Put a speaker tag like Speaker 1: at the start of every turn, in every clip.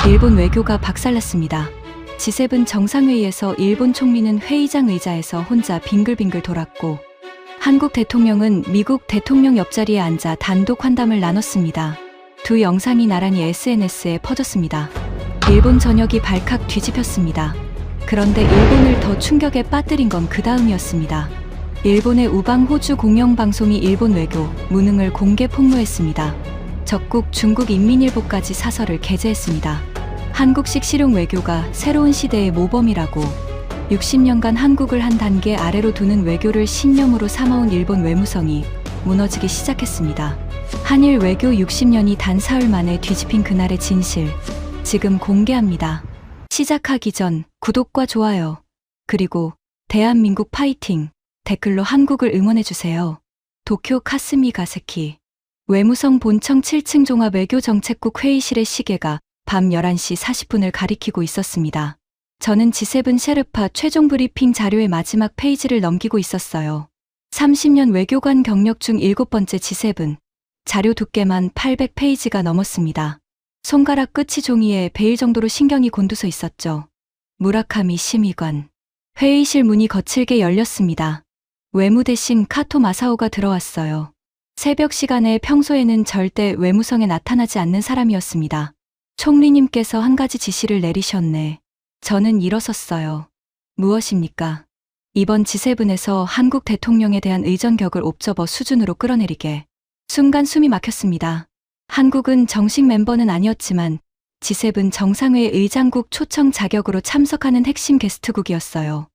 Speaker 1: 일본 외교가 박살났습니다. G7 정상회의에서 일본 총리는 회의장 의자에서 혼자 빙글빙글 돌았고 한국 대통령은 미국 대통령 옆자리에 앉아 단독 환담을 나눴습니다. 두 영상이 나란히 SNS에 퍼졌습니다. 일본 전역이 발칵 뒤집혔습니다. 그런데 일본을 더 충격에 빠뜨린 건 그 다음이었습니다. 일본의 우방 호주 공영방송이 일본 외교 무능을 공개 폭로했습니다. 적국 중국인민일보까지 사설을 게재했습니다. 한국식 실용 외교가 새로운 시대의 모범이라고 60년간 한국을 한 단계 아래로 두는 외교를 신념으로 삼아온 일본 외무성이 무너지기 시작했습니다. 한일 외교 60년이 단 사흘 만에 뒤집힌 그날의 진실, 지금 공개합니다. 시작하기 전 구독과 좋아요, 그리고 대한민국 파이팅 댓글로 한국을 응원해주세요. 도쿄 카스미 가세키 외무성 본청 7층 종합외교정책국 회의실의 시계가 밤 11시 40분을 가리키고 있었습니다. 저는 G7 셰르파 최종 브리핑 자료의 마지막 페이지를 넘기고 있었어요. 30년 외교관 경력 중 7번째 G7. 자료 두께만 800페이지가 넘었습니다. 손가락 끝이 종이에 베일 정도로 신경이 곤두서 있었죠. 무라카미 심의관. 회의실 문이 거칠게 열렸습니다. 외무 대신 카토 마사오가 들어왔어요. 새벽 시간에 평소에는 절대 외무성에 나타나지 않는 사람이었습니다. 총리님께서 한 가지 지시를 내리셨네. 저는 일어섰어요. 무엇입니까? 이번 G7에서 한국 대통령에 대한 의전격을 옵저버 수준으로 끌어내리게. 순간 숨이 막혔습니다. 한국은 정식 멤버는 아니었지만 G7 정상회의 의장국 초청 자격으로 참석하는 핵심 게스트국이었어요.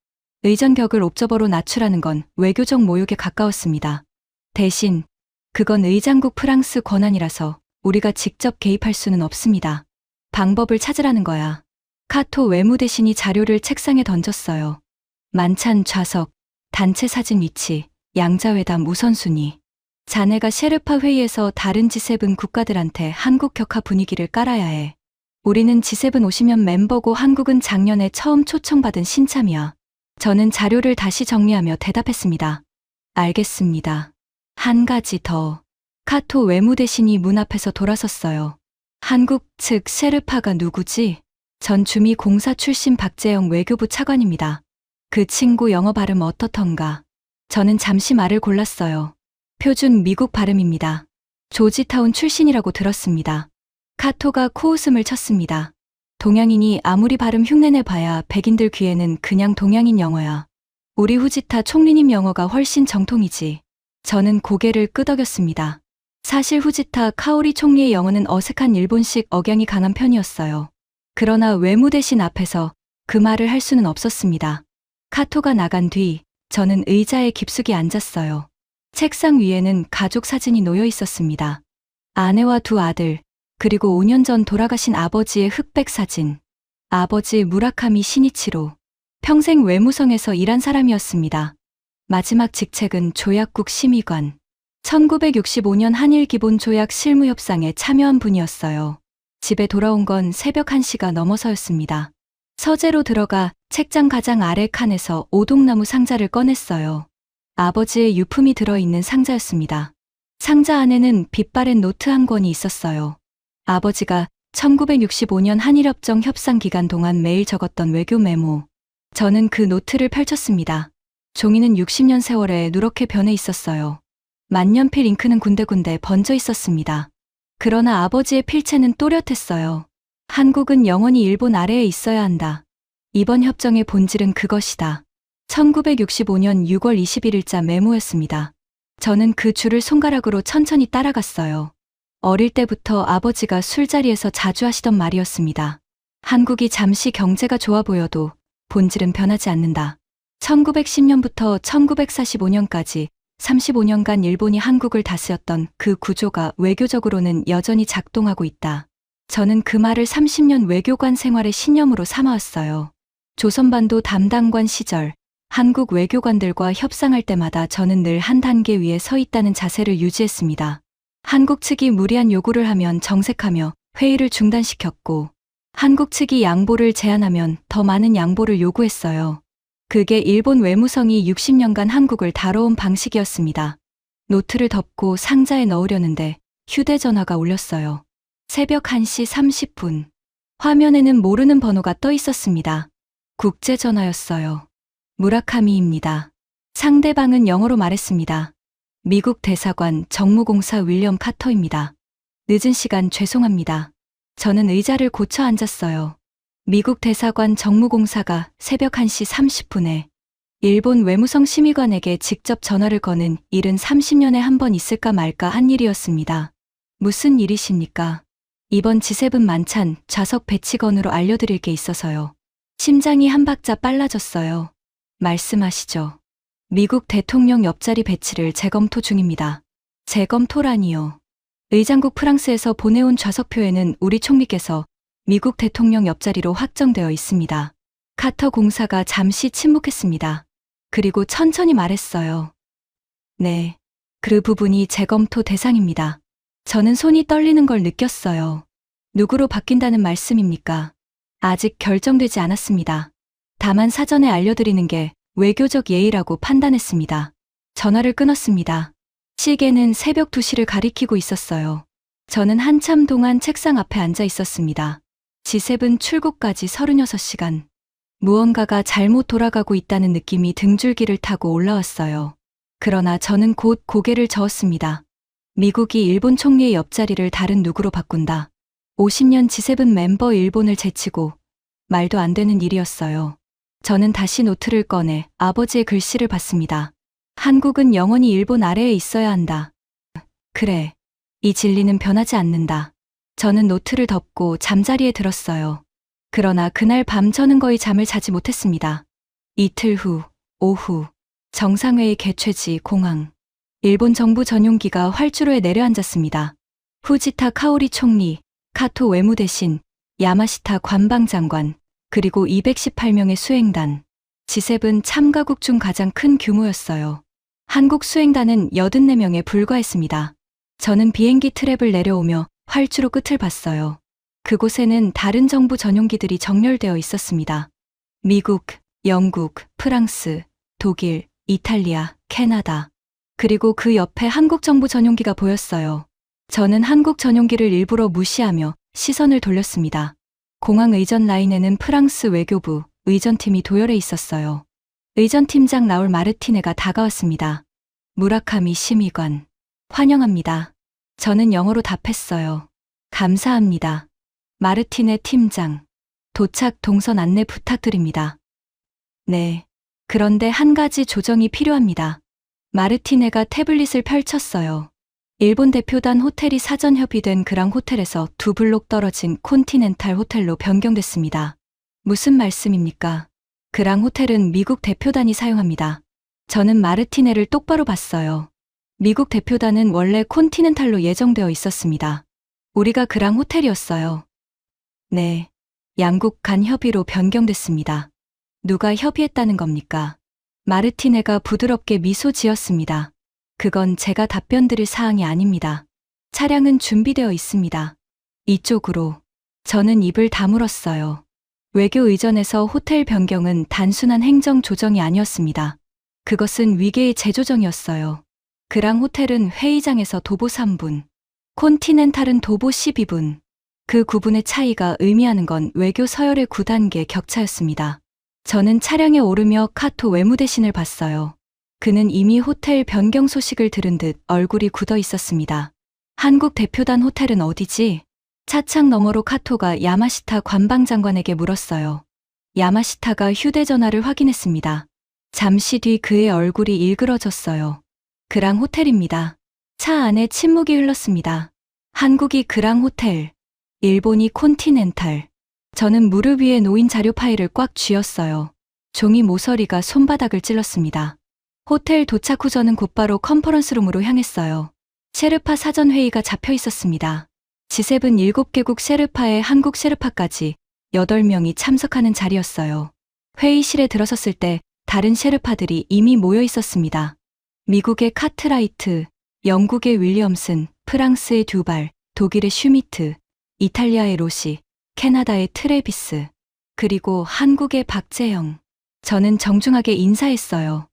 Speaker 1: 의전격을 옵저버로 낮추라는 건 외교적 모욕에 가까웠습니다. 대신 그건 의장국 프랑스 권한이라서 우리가 직접 개입할 수는 없습니다. 방법을 찾으라는 거야. 카토 외무대신이 자료를 책상에 던졌어요. 만찬 좌석, 단체 사진 위치, 양자회담 우선순위. 자네가 셰르파 회의에서 다른 G7 국가들한테 한국 격화 분위기를 깔아야 해. 우리는 G7 50년 멤버고 한국은 작년에 처음 초청받은 신참이야. 저는 자료를 다시 정리하며 대답했습니다. 알겠습니다. 한 가지 더. 카토 외무대신이 문 앞에서 돌아섰어요. 한국 측 셰르파가 누구지? 전 주미공사 출신 박재영 외교부 차관입니다. 그 친구 영어 발음 어떻던가? 저는 잠시 말을 골랐어요. 표준 미국 발음입니다. 조지타운 출신이라고 들었습니다. 카토가 코웃음을 쳤습니다. 동양인이 아무리 발음 흉내내봐야 백인들 귀에는 그냥 동양인 영어야. 우리 후지타 총리님 영어가 훨씬 정통이지. 저는 고개를 끄덕였습니다. 사실 후지타 카오리 총리의 영어는 어색한 일본식 억양이 강한 편이었어요. 그러나 외무대신 앞에서 그 말을 할 수는 없었습니다. 카토가 나간 뒤 저는 의자에 깊숙이 앉았어요. 책상 위에는 가족 사진이 놓여 있었습니다. 아내와 두 아들, 그리고 5년 전 돌아가신 아버지의 흑백 사진. 아버지 무라카미 시니치로. 평생 외무성에서 일한 사람이었습니다. 마지막 직책은 조약국 심의관. 1965년 한일 기본 조약 실무협상에 참여한 분이었어요. 집에 돌아온 건 새벽 1시가 넘어서였습니다. 서재로 들어가 책장 가장 아래 칸에서 오동나무 상자를 꺼냈어요. 아버지의 유품이 들어있는 상자였습니다. 상자 안에는 빛바랜 노트 한 권이 있었어요. 아버지가 1965년 한일협정 협상 기간 동안 매일 적었던 외교 메모. 저는 그 노트를 펼쳤습니다. 종이는 60년 세월에 누렇게 변해 있었어요. 만년필 잉크는 군데군데 번져 있었습니다. 그러나 아버지의 필체는 또렷했어요. 한국은 영원히 일본 아래에 있어야 한다. 이번 협정의 본질은 그것이다. 1965년 6월 21일자 메모였습니다. 저는 그 줄을 손가락으로 천천히 따라갔어요. 어릴 때부터 아버지가 술자리에서 자주 하시던 말이었습니다. 한국이 잠시 경제가 좋아 보여도 본질은 변하지 않는다. 1910년부터 1945년까지 35년간 일본이 한국을 다스렸던 그 구조가 외교적으로는 여전히 작동하고 있다. 저는 그 말을 30년 외교관 생활의 신념으로 삼아왔어요. 조선반도 담당관 시절 한국 외교관들과 협상할 때마다 저는 늘 한 단계 위에 서 있다는 자세를 유지했습니다. 한국 측이 무리한 요구를 하면 정색하며 회의를 중단시켰고 한국 측이 양보를 제안하면 더 많은 양보를 요구했어요. 그게 일본 외무성이 60년간 한국을 다뤄온 방식이었습니다. 노트를 덮고 상자에 넣으려는데 휴대전화가 울렸어요. 새벽 1시 30분. 화면에는 모르는 번호가 떠 있었습니다. 국제전화였어요. 무라카미입니다. 상대방은 영어로 말했습니다. 미국 대사관 정무공사 윌리엄 카터입니다. 늦은 시간 죄송합니다. 저는 의자를 고쳐 앉았어요. 미국 대사관 정무공사가 새벽 1시 30분에 일본 외무성 심의관에게 직접 전화를 거는 일은 30년에 한 번 있을까 말까 한 일이었습니다. 무슨 일이십니까? 이번 G7 만찬 좌석 배치건으로 알려드릴 게 있어서요. 심장이 한 박자 빨라졌어요. 말씀하시죠. 미국 대통령 옆자리 배치를 재검토 중입니다. 재검토라니요. 의장국 프랑스에서 보내온 좌석표에는 우리 총리께서 미국 대통령 옆자리로 확정되어 있습니다. 카터 공사가 잠시 침묵했습니다. 그리고 천천히 말했어요. 네, 그 부분이 재검토 대상입니다. 저는 손이 떨리는 걸 느꼈어요. 누구로 바뀐다는 말씀입니까? 아직 결정되지 않았습니다. 다만 사전에 알려드리는 게 외교적 예의라고 판단했습니다. 전화를 끊었습니다. 시계는 새벽 2시를 가리키고 있었어요. 저는 한참 동안 책상 앞에 앉아 있었습니다. G7 출국까지 36시간. 무언가가 잘못 돌아가고 있다는 느낌이 등줄기를 타고 올라왔어요. 그러나 저는 곧 고개를 저었습니다. 미국이 일본 총리의 옆자리를 다른 누구로 바꾼다. 50년 G7 멤버 일본을 제치고 말도 안 되는 일이었어요. 저는 다시 노트를 꺼내 아버지의 글씨를 봤습니다. 한국은 영원히 일본 아래에 있어야 한다. 그래. 이 진리는 변하지 않는다. 저는 노트를 덮고 잠자리에 들었어요. 그러나 그날 밤 저는 거의 잠을 자지 못했습니다. 이틀 후, 오후, 정상회의 개최지 공항. 일본 정부 전용기가 활주로에 내려앉았습니다. 후지타 카오리 총리, 카토 외무대신, 야마시타 관방장관, 그리고 218명의 수행단. G7 참가국 중 가장 큰 규모였어요. 한국 수행단은 84명에 불과했습니다. 저는 비행기 트랩을 내려오며 활주로 끝을 봤어요. 그곳에는 다른 정부 전용기들이 정렬되어 있었습니다. 미국, 영국, 프랑스, 독일, 이탈리아, 캐나다. 그리고 그 옆에 한국 정부 전용기가 보였어요. 저는 한국 전용기를 일부러 무시하며 시선을 돌렸습니다. 공항 의전 라인에는 프랑스 외교부, 의전팀이 도열해 있었어요. 의전팀장 라울 마르티네가 다가왔습니다. 무라카미 심의관. 환영합니다. 저는 영어로 답했어요. 감사합니다. 마르티네 팀장. 도착 동선 안내 부탁드립니다. 네. 그런데 한 가지 조정이 필요합니다. 마르티네가 태블릿을 펼쳤어요. 일본 대표단 호텔이 사전 협의된 그랑 호텔에서 2블록 떨어진 콘티넨탈 호텔로 변경됐습니다. 무슨 말씀입니까? 그랑 호텔은 미국 대표단이 사용합니다. 저는 마르티네를 똑바로 봤어요. 미국 대표단은 원래 콘티넨탈로 예정되어 있었습니다. 우리가 그랑 호텔이었어요. 네. 양국 간 협의로 변경됐습니다. 누가 협의했다는 겁니까? 마르티네가 부드럽게 미소 지었습니다. 그건 제가 답변 드릴 사항이 아닙니다. 차량은 준비되어 있습니다. 이쪽으로. 저는 입을 다물었어요. 외교 의전에서 호텔 변경은 단순한 행정 조정이 아니었습니다. 그것은 위계의 재조정이었어요. 그랑 호텔은 회의장에서 도보 3분, 콘티넨탈은 도보 12분. 그 9분의 차이가 의미하는 건 외교 서열의 9단계 격차였습니다. 저는 차량에 오르며 카토 외무대신을 봤어요. 그는 이미 호텔 변경 소식을 들은 듯 얼굴이 굳어 있었습니다. 한국 대표단 호텔은 어디지? 차창 너머로 카토가 야마시타 관방장관에게 물었어요. 야마시타가 휴대전화를 확인했습니다. 잠시 뒤 그의 얼굴이 일그러졌어요. 그랑 호텔입니다. 차 안에 침묵이 흘렀습니다. 한국이 그랑 호텔, 일본이 콘티넨탈. 저는 무릎 위에 놓인 자료 파일을 꽉 쥐었어요. 종이 모서리가 손바닥을 찔렀습니다. 호텔 도착 후 저는 곧바로 컨퍼런스룸으로 향했어요. 셰르파 사전회의가 잡혀 있었습니다. G7 7개국 셰르파에 한국 셰르파까지 8명이 참석하는 자리였어요. 회의실에 들어섰을 때 다른 셰르파들이 이미 모여 있었습니다. 미국의 카트라이트, 영국의 윌리엄슨, 프랑스의 듀발, 독일의 슈미트, 이탈리아의 로시, 캐나다의 트레비스, 그리고 한국의 박재영. 저는 정중하게 인사했어요.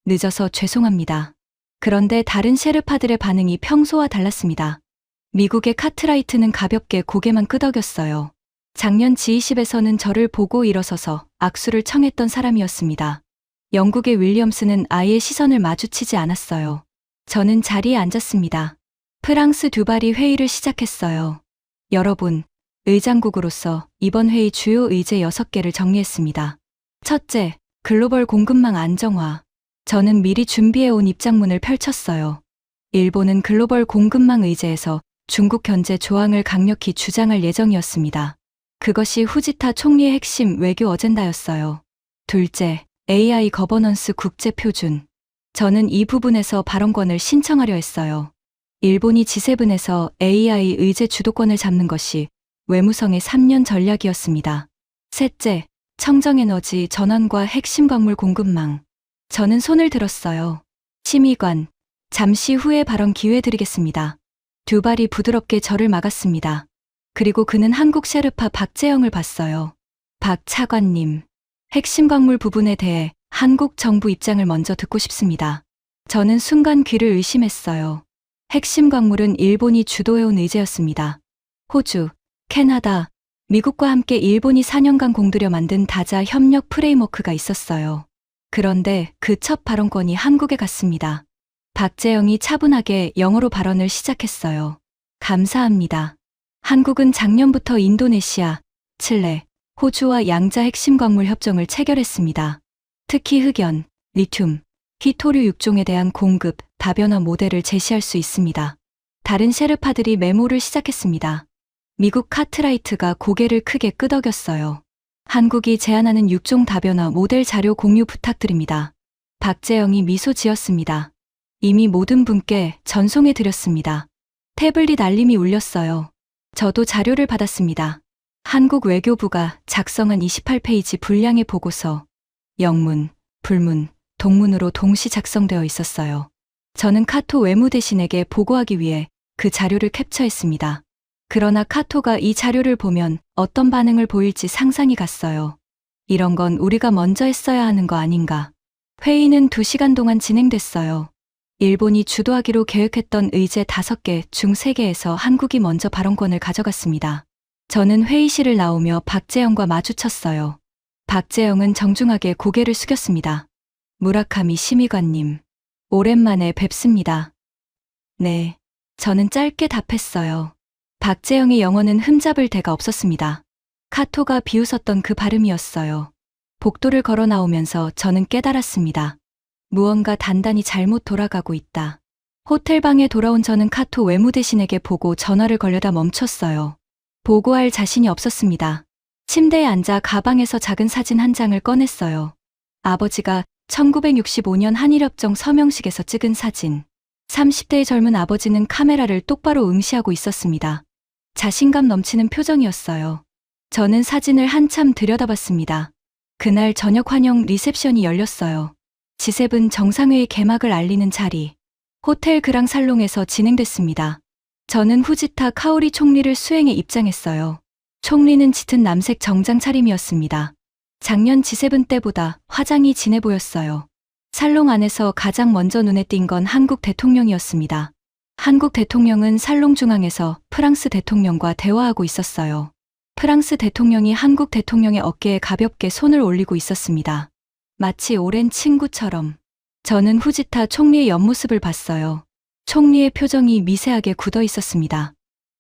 Speaker 1: 늦어서 죄송합니다. 그런데 다른 셰르파들의 반응이 평소와 달랐습니다. 미국의 카트라이트는 가볍게 고개만 끄덕였어요. 작년 지휘실에서는 저를 보고 일어서서 악수를 청했던 사람이었습니다. 영국의 윌리엄스는 아이의 시선을 마주치지 않았어요. 저는 자리에 앉았습니다. 프랑스 듀발이 회의를 시작했어요. 여러분, 의장국으로서 이번 회의 주요 의제 6개를 정리했습니다. 첫째, 글로벌 공급망 안정화. 저는 미리 준비해온 입장문을 펼쳤어요. 일본은 글로벌 공급망 의제에서 중국 견제 조항을 강력히 주장할 예정이었습니다. 그것이 후지타 총리의 핵심 외교 어젠다였어요. 둘째, AI 거버넌스 국제 표준. 저는 이 부분에서 발언권을 신청하려 했어요. 일본이 G7에서 AI 의제 주도권을 잡는 것이 외무성의 3년 전략이었습니다. 셋째, 청정에너지 전환과 핵심 광물 공급망. 저는 손을 들었어요. 심의관, 잠시 후에 발언 기회 드리겠습니다. 듀발이 부드럽게 저를 막았습니다. 그리고 그는 한국 셰르파 박재영을 봤어요. 박 차관님, 핵심 광물 부분에 대해 한국 정부 입장을 먼저 듣고 싶습니다. 저는 순간 귀를 의심했어요. 핵심 광물은 일본이 주도해온 의제였습니다. 호주, 캐나다, 미국과 함께 일본이 4년간 공들여 만든 다자 협력 프레임워크가 있었어요. 그런데 그 첫 발언권이 한국에 갔습니다. 박재영이 차분하게 영어로 발언을 시작했어요. 감사합니다. 한국은 작년부터 인도네시아, 칠레, 호주와 양자 핵심 광물 협정을 체결했습니다. 특히 흑연, 리튬, 희토류 6종에 대한 공급, 다변화 모델을 제시할 수 있습니다. 다른 셰르파들이 메모를 시작했습니다. 미국 카트라이트가 고개를 크게 끄덕였어요. 한국이 제안하는 6종 다변화 모델 자료 공유 부탁드립니다. 박재영이 미소 지었습니다. 이미 모든 분께 전송해 드렸습니다. 태블릿 알림이 울렸어요. 저도 자료를 받았습니다. 한국 외교부가 작성한 28페이지 분량의 보고서, 영문, 불문, 동문으로 동시 작성되어 있었어요. 저는 카토 외무대신에게 보고하기 위해 그 자료를 캡처했습니다. 그러나 카토가 이 자료를 보면 어떤 반응을 보일지 상상이 갔어요. 이런 건 우리가 먼저 했어야 하는 거 아닌가. 회의는 2시간 동안 진행됐어요. 일본이 주도하기로 계획했던 의제 5개 중 3개에서 한국이 먼저 발언권을 가져갔습니다. 저는 회의실을 나오며 박재영과 마주쳤어요. 박재영은 정중하게 고개를 숙였습니다. 무라카미 심의관님, 오랜만에 뵙습니다. 네, 저는 짧게 답했어요. 박재영의 영어는 흠잡을 데가 없었습니다. 카토가 비웃었던 그 발음이었어요. 복도를 걸어 나오면서 저는 깨달았습니다. 무언가 단단히 잘못 돌아가고 있다. 호텔방에 돌아온 저는 카토 외무대신에게 보고 전화를 걸려다 멈췄어요. 보고할 자신이 없었습니다. 침대에 앉아 가방에서 작은 사진 한 장을 꺼냈어요. 아버지가 1965년 한일협정 서명식에서 찍은 사진. 30대의 젊은 아버지는 카메라를 똑바로 응시하고 있었습니다. 자신감 넘치는 표정이었어요. 저는 사진을 한참 들여다봤습니다. 그날 저녁 환영 리셉션이 열렸어요. G7 정상회의 개막을 알리는 자리. 호텔 그랑 살롱에서 진행됐습니다. 저는 후지타 카오리 총리를 수행에 입장했어요. 총리는 짙은 남색 정장 차림이었습니다. 작년 G7 때보다 화장이 진해 보였어요. 살롱 안에서 가장 먼저 눈에 띈 건 한국 대통령이었습니다. 한국 대통령은 살롱 중앙에서 프랑스 대통령과 대화하고 있었어요. 프랑스 대통령이 한국 대통령의 어깨에 가볍게 손을 올리고 있었습니다. 마치 오랜 친구처럼. 저는 후지타 총리의 옆모습을 봤어요. 총리의 표정이 미세하게 굳어 있었습니다.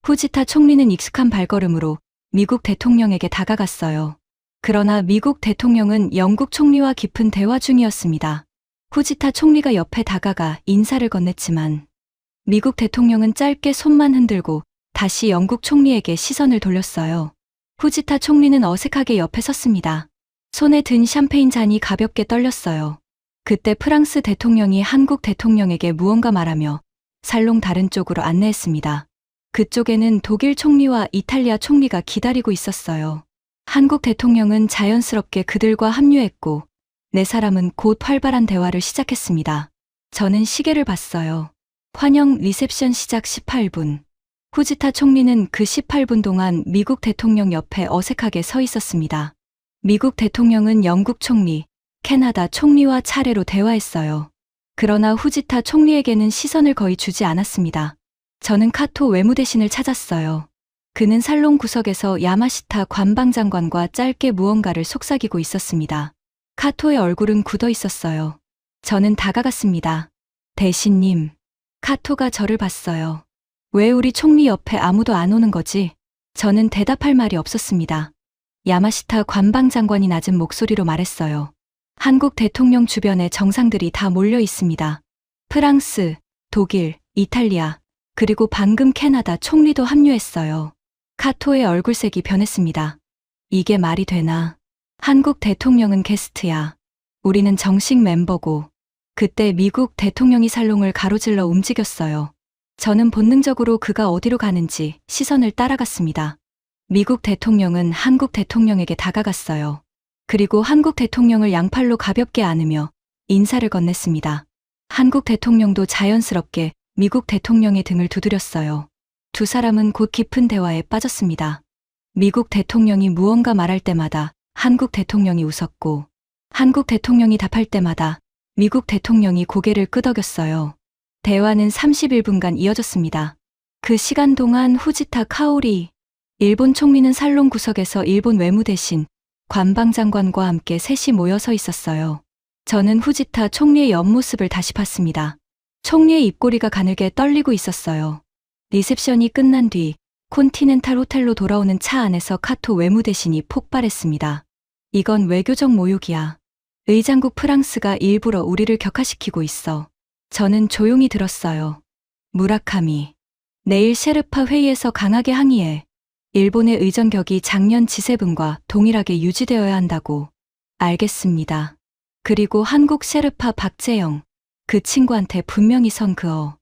Speaker 1: 후지타 총리는 익숙한 발걸음으로 미국 대통령에게 다가갔어요. 그러나 미국 대통령은 영국 총리와 깊은 대화 중이었습니다. 후지타 총리가 옆에 다가가 인사를 건넸지만 미국 대통령은 짧게 손만 흔들고 다시 영국 총리에게 시선을 돌렸어요. 후지타 총리는 어색하게 옆에 섰습니다. 손에 든 샴페인 잔이 가볍게 떨렸어요. 그때 프랑스 대통령이 한국 대통령에게 무언가 말하며 살롱 다른 쪽으로 안내했습니다. 그쪽에는 독일 총리와 이탈리아 총리가 기다리고 있었어요. 한국 대통령은 자연스럽게 그들과 합류했고 네 사람은 곧 활발한 대화를 시작했습니다. 저는 시계를 봤어요. 환영 리셉션 시작 18분. 후지타 총리는 그 18분 동안 미국 대통령 옆에 어색하게 서 있었습니다. 미국 대통령은 영국 총리, 캐나다 총리와 차례로 대화했어요. 그러나 후지타 총리에게는 시선을 거의 주지 않았습니다. 저는 카토 외무대신을 찾았어요. 그는 살롱 구석에서 야마시타 관방장관과 짧게 무언가를 속삭이고 있었습니다. 카토의 얼굴은 굳어 있었어요. 저는 다가갔습니다. 대신님. 카토가 저를 봤어요. 왜 우리 총리 옆에 아무도 안 오는 거지? 저는 대답할 말이 없었습니다. 야마시타 관방장관이 낮은 목소리로 말했어요. 한국 대통령 주변에 정상들이 다 몰려 있습니다. 프랑스, 독일, 이탈리아, 그리고 방금 캐나다 총리도 합류했어요. 카토의 얼굴색이 변했습니다. 이게 말이 되나? 한국 대통령은 게스트야. 우리는 정식 멤버고. 그때 미국 대통령이 살롱을 가로질러 움직였어요. 저는 본능적으로 그가 어디로 가는지 시선을 따라갔습니다. 미국 대통령은 한국 대통령에게 다가갔어요. 그리고 한국 대통령을 양팔로 가볍게 안으며 인사를 건넸습니다. 한국 대통령도 자연스럽게 미국 대통령의 등을 두드렸어요. 두 사람은 곧 깊은 대화에 빠졌습니다. 미국 대통령이 무언가 말할 때마다 한국 대통령이 웃었고, 한국 대통령이 답할 때마다 미국 대통령이 고개를 끄덕였어요. 대화는 31분간 이어졌습니다. 그 시간 동안 후지타 카오리, 일본 총리는 살롱 구석에서 일본 외무대신 관방장관과 함께 셋이 모여 서 있었어요. 저는 후지타 총리의 옆모습을 다시 봤습니다. 총리의 입꼬리가 가늘게 떨리고 있었어요. 리셉션이 끝난 뒤 콘티넨탈 호텔로 돌아오는 차 안에서 카토 외무대신이 폭발했습니다. 이건 외교적 모욕이야. 의장국 프랑스가 일부러 우리를 격화시키고 있어. 저는 조용히 들었어요. 무라카미. 내일 셰르파 회의에서 강하게 항의해. 일본의 의정격이 작년 G7과 동일하게 유지되어야 한다고. 알겠습니다. 그리고 한국 셰르파 박재영. 그 친구한테 분명히 선 그어.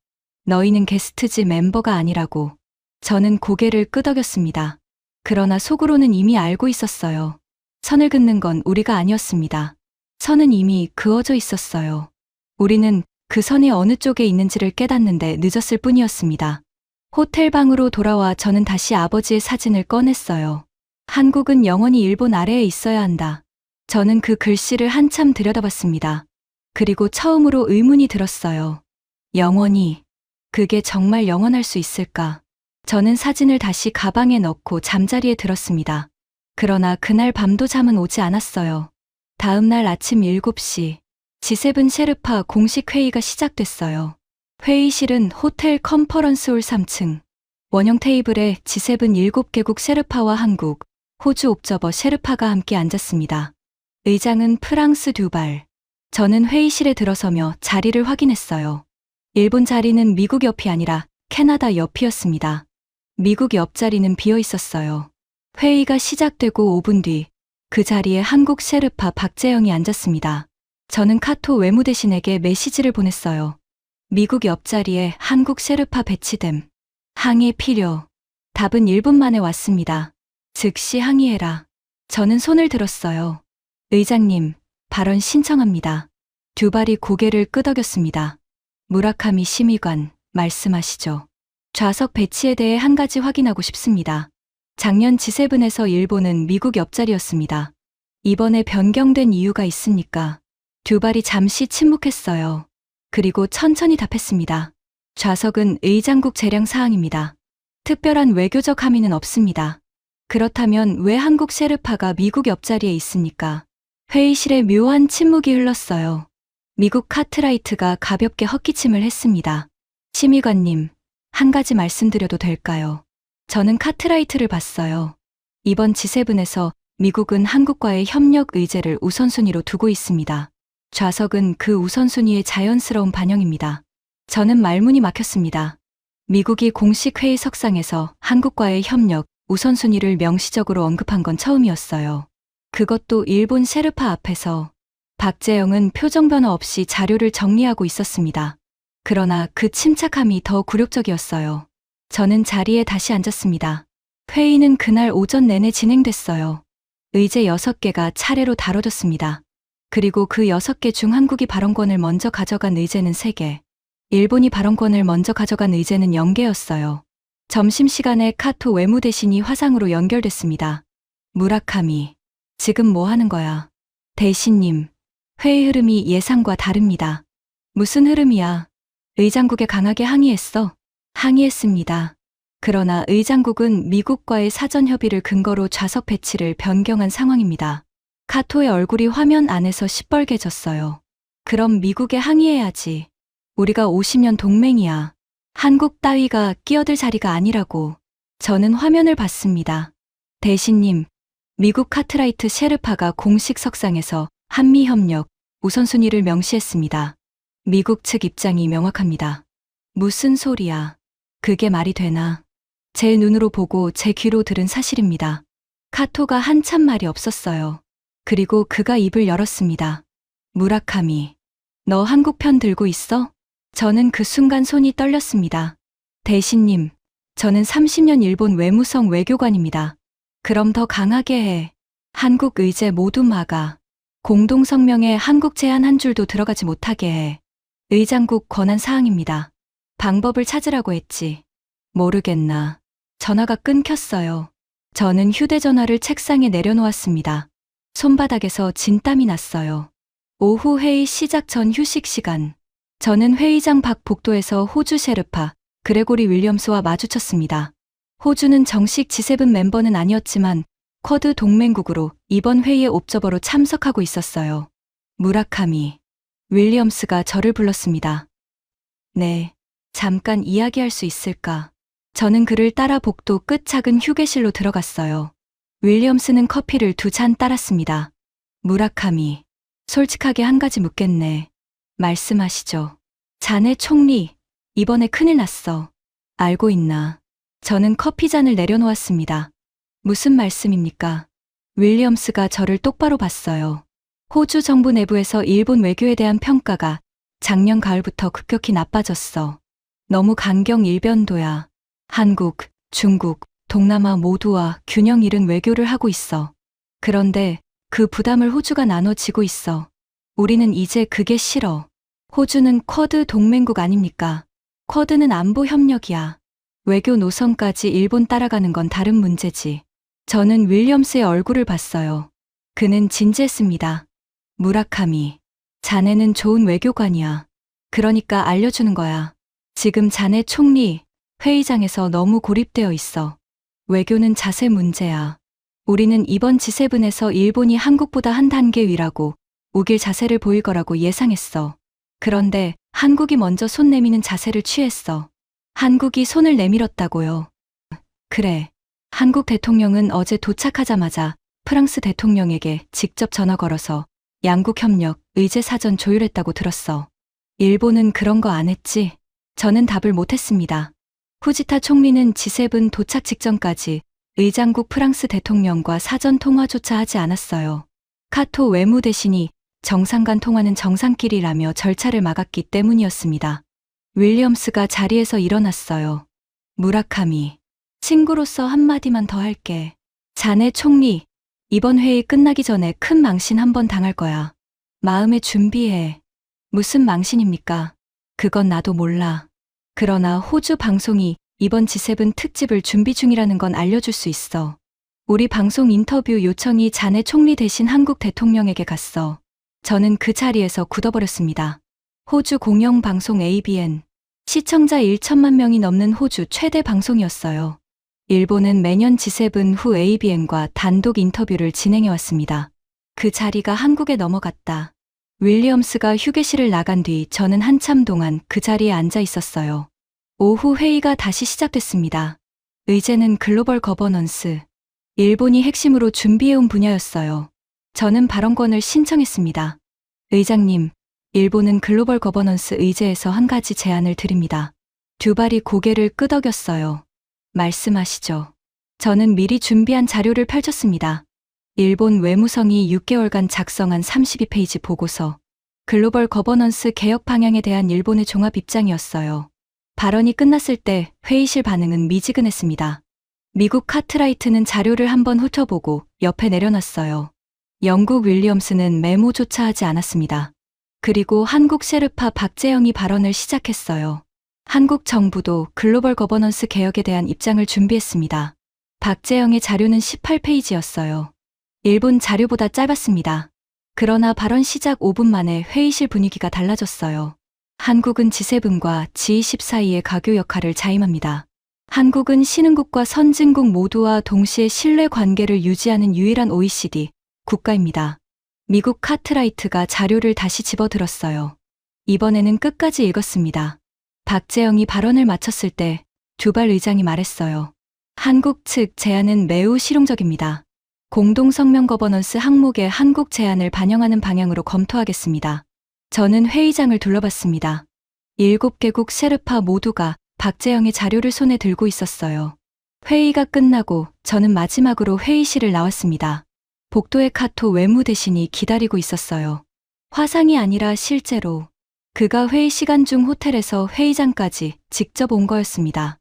Speaker 1: 너희는 게스트지 멤버가 아니라고. 저는 고개를 끄덕였습니다. 그러나 속으로는 이미 알고 있었어요. 선을 긋는 건 우리가 아니었습니다. 선은 이미 그어져 있었어요. 우리는 그 선이 어느 쪽에 있는지를 깨닫는데 늦었을 뿐이었습니다. 호텔 방으로 돌아와 저는 다시 아버지의 사진을 꺼냈어요. 한국은 영원히 일본 아래에 있어야 한다. 저는 그 글씨를 한참 들여다봤습니다. 그리고 처음으로 의문이 들었어요. 영원히. 그게 정말 영원할 수 있을까? 저는 사진을 다시 가방에 넣고 잠자리에 들었습니다. 그러나 그날 밤도 잠은 오지 않았어요. 다음 날 아침 7시, G7 셰르파 공식 회의가 시작됐어요. 회의실은 호텔 컨퍼런스홀 3층. 원형 테이블에 G7 7개국 셰르파와 한국, 호주 옵저버 셰르파가 함께 앉았습니다. 의장은 프랑스 듀발. 저는 회의실에 들어서며 자리를 확인했어요. 일본 자리는 미국 옆이 아니라 캐나다 옆이었습니다. 미국 옆자리는 비어 있었어요. 회의가 시작되고 5분 뒤 그 자리에 한국 셰르파 박재영이 앉았습니다. 저는 카토 외무대신에게 메시지를 보냈어요. 미국 옆자리에 한국 셰르파 배치됨. 항의 필요. 답은 1분 만에 왔습니다. 즉시 항의해라. 저는 손을 들었어요. 의장님, 발언 신청합니다. 듀발이 고개를 끄덕였습니다. 무라카미 심의관, 말씀하시죠. 좌석 배치에 대해 한 가지 확인하고 싶습니다. 작년 G7에서 일본은 미국 옆자리였습니다. 이번에 변경된 이유가 있습니까? 듀발이 잠시 침묵했어요. 그리고 천천히 답했습니다. 좌석은 의장국 재량 사항입니다. 특별한 외교적 함의는 없습니다. 그렇다면 왜 한국 셰르파가 미국 옆자리에 있습니까? 회의실에 묘한 침묵이 흘렀어요. 미국 카트라이트가 가볍게 헛기침을 했습니다. 심의관님, 한 가지 말씀드려도 될까요? 저는 카트라이트를 봤어요. 이번 G7에서 미국은 한국과의 협력 의제를 우선순위로 두고 있습니다. 좌석은 그 우선순위의 자연스러운 반영입니다. 저는 말문이 막혔습니다. 미국이 공식 회의석상에서 한국과의 협력 우선순위를 명시적으로 언급한 건 처음이었어요. 그것도 일본 셰르파 앞에서. 박재영은 표정 변화 없이 자료를 정리하고 있었습니다. 그러나 그 침착함이 더 굴욕적이었어요. 저는 자리에 다시 앉았습니다. 회의는 그날 오전 내내 진행됐어요. 의제 6개가 차례로 다뤄졌습니다. 그리고 그 6개 중 한국이 발언권을 먼저 가져간 의제는 3개, 일본이 발언권을 먼저 가져간 의제는 0개였어요. 점심시간에 카토 외무대신이 화상으로 연결됐습니다. 무라카미, 지금 뭐 하는 거야? 대신님, 회의 흐름이 예상과 다릅니다. 무슨 흐름이야? 의장국에 강하게 항의했어? 항의했습니다. 그러나 의장국은 미국과의 사전 협의를 근거로 좌석 배치를 변경한 상황입니다. 카토의 얼굴이 화면 안에서 시뻘개졌어요. 그럼 미국에 항의해야지. 우리가 50년 동맹이야. 한국 따위가 끼어들 자리가 아니라고. 저는 화면을 봤습니다. 대신님, 미국 카트라이트 셰르파가 공식 석상에서 한미협력 우선순위를 명시했습니다. 미국 측 입장이 명확합니다. 무슨 소리야. 그게 말이 되나. 제 눈으로 보고 제 귀로 들은 사실입니다. 카토가 한참 말이 없었어요. 그리고 그가 입을 열었습니다. 무라카미, 너 한국 편 들고 있어? 저는 그 순간 손이 떨렸습니다. 대신님, 저는 30년 일본 외무성 외교관입니다. 그럼 더 강하게 해. 한국 의제 모두 막아. 공동성명에 한국 제안 한 줄도 들어가지 못하게 해. 의장국 권한 사항입니다. 방법을 찾으라고 했지. 모르겠나. 전화가 끊겼어요. 저는 휴대전화를 책상에 내려놓았습니다. 손바닥에서 진땀이 났어요. 오후 회의 시작 전 휴식 시간. 저는 회의장 밖 복도에서 호주 셰르파 그레고리 윌리엄스와 마주쳤습니다. 호주는 정식 G7 멤버는 아니었지만 쿼드 동맹국으로 이번 회의에 옵저버로 참석하고 있었어요. 무라카미, 윌리엄스가 저를 불렀습니다. 네, 잠깐 이야기할 수 있을까? 저는 그를 따라 복도 끝 작은 휴게실로 들어갔어요. 윌리엄스는 커피를 2잔 따랐습니다. 무라카미, 솔직하게 한 가지 묻겠네. 말씀하시죠. 자네 총리, 이번에 큰일 났어. 알고 있나? 저는 커피잔을 내려놓았습니다. 무슨 말씀입니까? 윌리엄스가 저를 똑바로 봤어요. 호주 정부 내부에서 일본 외교에 대한 평가가 작년 가을부터 급격히 나빠졌어. 너무 강경 일변도야. 한국, 중국, 동남아 모두와 균형 잃은 외교를 하고 있어. 그런데 그 부담을 호주가 나눠지고 있어. 우리는 이제 그게 싫어. 호주는 쿼드 동맹국 아닙니까? 쿼드는 안보 협력이야. 외교 노선까지 일본 따라가는 건 다른 문제지. 저는 윌리엄스의 얼굴을 봤어요. 그는 진지했습니다. 무라카미, 자네는 좋은 외교관이야. 그러니까 알려주는 거야. 지금 자네 총리, 회의장에서 너무 고립되어 있어. 외교는 자세 문제야. 우리는 이번 G7에서 일본이 한국보다 한 단계 위라고 우길 자세를 보일 거라고 예상했어. 그런데 한국이 먼저 손 내미는 자세를 취했어. 한국이 손을 내밀었다고요. 그래. 한국 대통령은 어제 도착하자마자 프랑스 대통령에게 직접 전화 걸어서 양국 협력, 의제 사전 조율했다고 들었어. 일본은 그런 거 안 했지? 저는 답을 못했습니다. 후지타 총리는 G7 도착 직전까지 의장국 프랑스 대통령과 사전 통화조차 하지 않았어요. 카토 외무대신이 정상 간 통화는 정상끼리라며 절차를 막았기 때문이었습니다. 윌리엄스가 자리에서 일어났어요. 무라카미, 친구로서 한마디만 더 할게. 자네 총리, 이번 회의 끝나기 전에 큰 망신 한번 당할 거야. 마음에 준비해. 무슨 망신입니까? 그건 나도 몰라. 그러나 호주 방송이 이번 G7 특집을 준비 중이라는 건 알려줄 수 있어. 우리 방송 인터뷰 요청이 자네 총리 대신 한국 대통령에게 갔어. 저는 그 자리에서 굳어버렸습니다. 호주 공영방송 ABN. 시청자 1천만 명이 넘는 호주 최대 방송이었어요. 일본은 매년 G7 후 ABN과 단독 인터뷰를 진행해왔습니다. 그 자리가 한국에 넘어갔다. 윌리엄스가 휴게실을 나간 뒤 저는 한참 동안 그 자리에 앉아 있었어요. 오후 회의가 다시 시작됐습니다. 의제는 글로벌 거버넌스. 일본이 핵심으로 준비해온 분야였어요. 저는 발언권을 신청했습니다. 의장님, 일본은 글로벌 거버넌스 의제에서 한 가지 제안을 드립니다. 듀발이 고개를 끄덕였어요. 말씀하시죠. 저는 미리 준비한 자료를 펼쳤습니다. 일본 외무성이 6개월간 작성한 32페이지 보고서, 글로벌 거버넌스 개혁 방향에 대한 일본의 종합 입장이었어요. 발언이 끝났을 때 회의실 반응은 미지근했습니다. 미국 카트라이트는 자료를 한번 훑어보고 옆에 내려놨어요. 영국 윌리엄스는 메모조차 하지 않았습니다. 그리고 한국 셰르파 박재영이 발언을 시작했어요. 한국 정부도 글로벌 거버넌스 개혁에 대한 입장을 준비했습니다. 박재영의 자료는 18페이지였어요. 일본 자료보다 짧았습니다. 그러나 발언 시작 5분 만에 회의실 분위기가 달라졌어요. 한국은 G7과 G20 사이의 가교 역할을 자임합니다. 한국은 신흥국과 선진국 모두와 동시에 신뢰 관계를 유지하는 유일한 OECD 국가입니다. 미국 카트라이트가 자료를 다시 집어들었어요. 이번에는 끝까지 읽었습니다. 박재영이 발언을 마쳤을 때 두발 의장이 말했어요. 한국 측 제안은 매우 실용적입니다. 공동성명 거버넌스 항목의 한국 제안을 반영하는 방향으로 검토하겠습니다. 저는 회의장을 둘러봤습니다. 7개국 셰르파 모두가 박재영의 자료를 손에 들고 있었어요. 회의가 끝나고 저는 마지막으로 회의실을 나왔습니다. 복도에 카토 외무대신이 기다리고 있었어요. 화상이 아니라 실제로 그가 회의 시간 중 호텔에서 회의장까지 직접 온 거였습니다.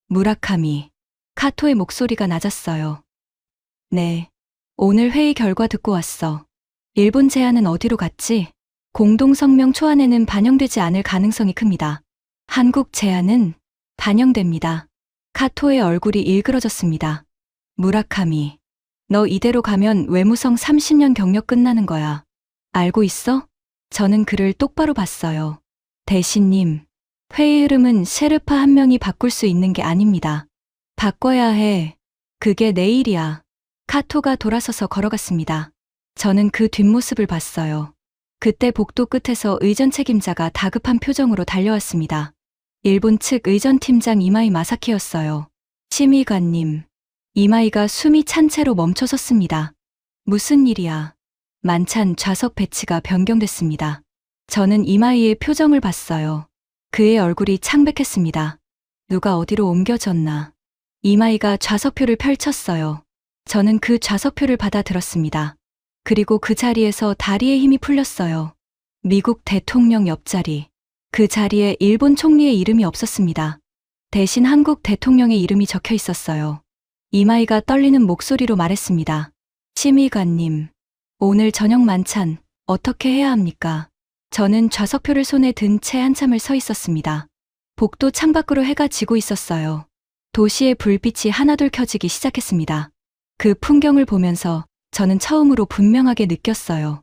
Speaker 1: 무라카미. 카토의 목소리가 낮았어요. 네. 오늘 회의 결과 듣고 왔어. 일본 제안은 어디로 갔지? 공동성명 초안에는 반영되지 않을 가능성이 큽니다. 한국 제안은 반영됩니다. 카토의 얼굴이 일그러졌습니다. 무라카미. 너 이대로 가면 외무성 30년 경력 끝나는 거야. 알고 있어? 저는 그를 똑바로 봤어요. 대신님, 회의 흐름은 셰르파 한 명이 바꿀 수 있는 게 아닙니다. 바꿔야 해. 그게 내일이야. 카토가 돌아서서 걸어갔습니다. 저는 그 뒷모습을 봤어요. 그때 복도 끝에서 의전 책임자가 다급한 표정으로 달려왔습니다. 일본 측 의전팀장 이마이 마사키였어요. 심의관님. 이마이가 숨이 찬 채로 멈춰섰습니다. 무슨 일이야? 만찬 좌석 배치가 변경됐습니다. 저는 이마이의 표정을 봤어요. 그의 얼굴이 창백했습니다. 누가 어디로 옮겨졌나? 이마이가 좌석표를 펼쳤어요. 저는 그 좌석표를 받아 들었습니다. 그리고 그 자리에서 다리에 힘이 풀렸어요. 미국 대통령 옆자리. 그 자리에 일본 총리의 이름이 없었습니다. 대신 한국 대통령의 이름이 적혀 있었어요. 이마이가 떨리는 목소리로 말했습니다. 심의관님, 오늘 저녁 만찬 어떻게 해야 합니까? 저는 좌석표를 손에 든 채 한참을 서 있었습니다. 복도 창밖으로 해가 지고 있었어요. 도시의 불빛이 하나둘 켜지기 시작했습니다. 그 풍경을 보면서 저는 처음으로 분명하게 느꼈어요.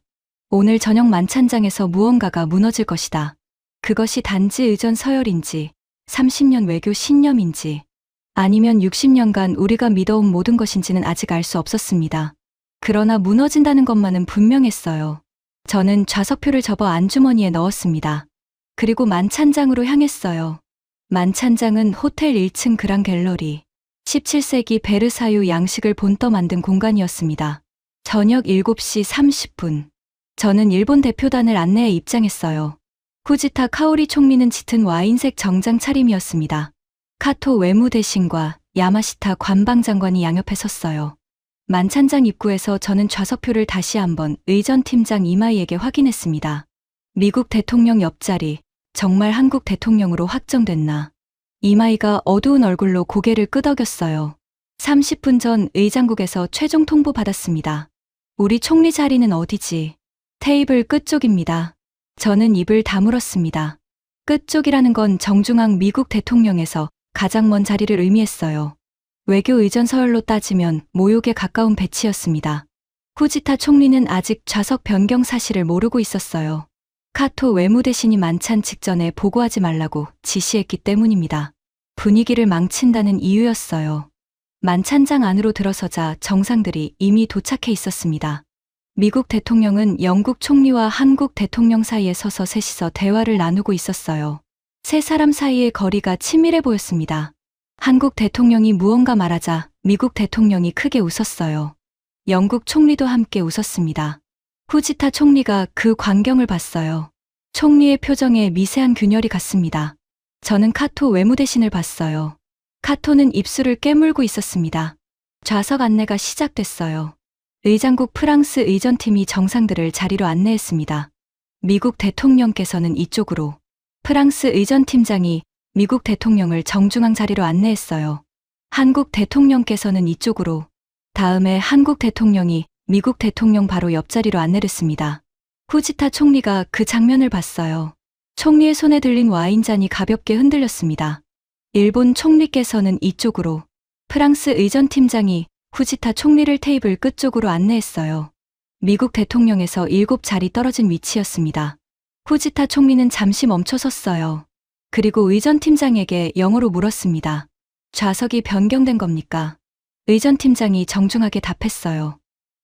Speaker 1: 오늘 저녁 만찬장에서 무언가가 무너질 것이다. 그것이 단지 의전 서열인지, 30년 외교 신념인지, 아니면 60년간 우리가 믿어온 모든 것인지는 아직 알 수 없었습니다. 그러나 무너진다는 것만은 분명했어요. 저는 좌석표를 접어 안주머니에 넣었습니다. 그리고 만찬장으로 향했어요. 만찬장은 호텔 1층 그랑 갤러리, 17세기 베르사유 양식을 본떠 만든 공간이었습니다. 저녁 7시 30분. 저는 일본 대표단을 안내해 입장했어요. 후지타 카오리 총리는 짙은 와인색 정장 차림이었습니다. 카토 외무대신과 야마시타 관방장관이 양옆에 섰어요. 만찬장 입구에서 저는 좌석표를 다시 한번 의전팀장 이마이에게 확인했습니다. 미국 대통령 옆자리, 정말 한국 대통령으로 확정됐나? 이마이가 어두운 얼굴로 고개를 끄덕였어요. 30분 전 의장국에서 최종 통보 받았습니다. 우리 총리 자리는 어디지? 테이블 끝쪽입니다. 저는 입을 다물었습니다. 끝쪽이라는 건 정중앙 미국 대통령에서 가장 먼 자리를 의미했어요. 외교 의전 서열로 따지면 모욕에 가까운 배치였습니다. 후지타 총리는 아직 좌석 변경 사실을 모르고 있었어요. 카토 외무대신이 만찬 직전에 보고하지 말라고 지시했기 때문입니다. 분위기를 망친다는 이유였어요. 만찬장 안으로 들어서자 정상들이 이미 도착해 있었습니다. 미국 대통령은 영국 총리와 한국 대통령 사이에 서서 셋이서 대화를 나누고 있었어요. 세 사람 사이의 거리가 친밀해 보였습니다. 한국 대통령이 무언가 말하자 미국 대통령이 크게 웃었어요. 영국 총리도 함께 웃었습니다. 후지타 총리가 그 광경을 봤어요. 총리의 표정에 미세한 균열이 갔습니다. 저는 카토 외무대신을 봤어요. 카토는 입술을 깨물고 있었습니다. 좌석 안내가 시작됐어요. 의장국 프랑스 의전팀이 정상들을 자리로 안내했습니다. 미국 대통령께서는 이쪽으로, 프랑스 의전팀장이 미국 대통령을 정중앙 자리로 안내했어요. 한국 대통령께서는 이쪽으로, 다음에 한국 대통령이 미국 대통령 바로 옆자리로 안내를 했습니다. 후지타 총리가 그 장면을 봤어요. 총리의 손에 들린 와인잔이 가볍게 흔들렸습니다. 일본 총리께서는 이쪽으로, 프랑스 의전팀장이 후지타 총리를 테이블 끝쪽으로 안내했어요. 미국 대통령에서 7자리 떨어진 위치였습니다. 후지타 총리는 잠시 멈춰 섰어요. 그리고 의전팀장에게 영어로 물었습니다. 좌석이 변경된 겁니까? 의전팀장이 정중하게 답했어요.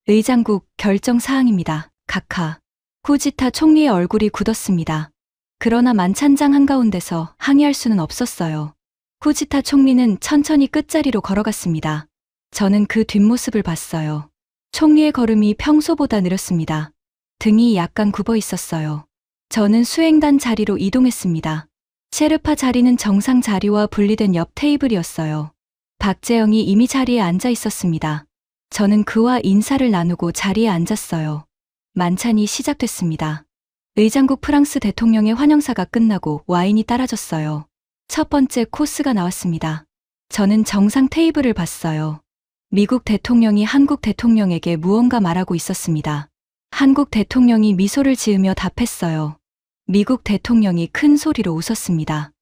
Speaker 1: 의장국 결정 사항입니다. 각하. 후지타 총리의 얼굴이 굳었습니다. 그러나 만찬장 한가운데서 항의할 수는 없었어요. 후지타 총리는 천천히 끝자리로 걸어갔습니다. 저는 그 뒷모습을 봤어요. 총리의 걸음이 평소보다 느렸습니다. 등이 약간 굽어 있었어요. 저는 수행단 자리로 이동했습니다. 셰르파 자리는 정상 자리와 분리된 옆 테이블이었어요. 박재영이 이미 자리에 앉아 있었습니다. 저는 그와 인사를 나누고 자리에 앉았어요. 만찬이 시작됐습니다. 의장국 프랑스 대통령의 환영사가 끝나고 와인이 따라졌어요. 첫 번째 코스가 나왔습니다. 저는 정상 테이블을 봤어요. 미국 대통령이 한국 대통령에게 무언가 말하고 있었습니다. 한국 대통령이 미소를 지으며 답했어요. 미국 대통령이 큰 소리로 웃었습니다.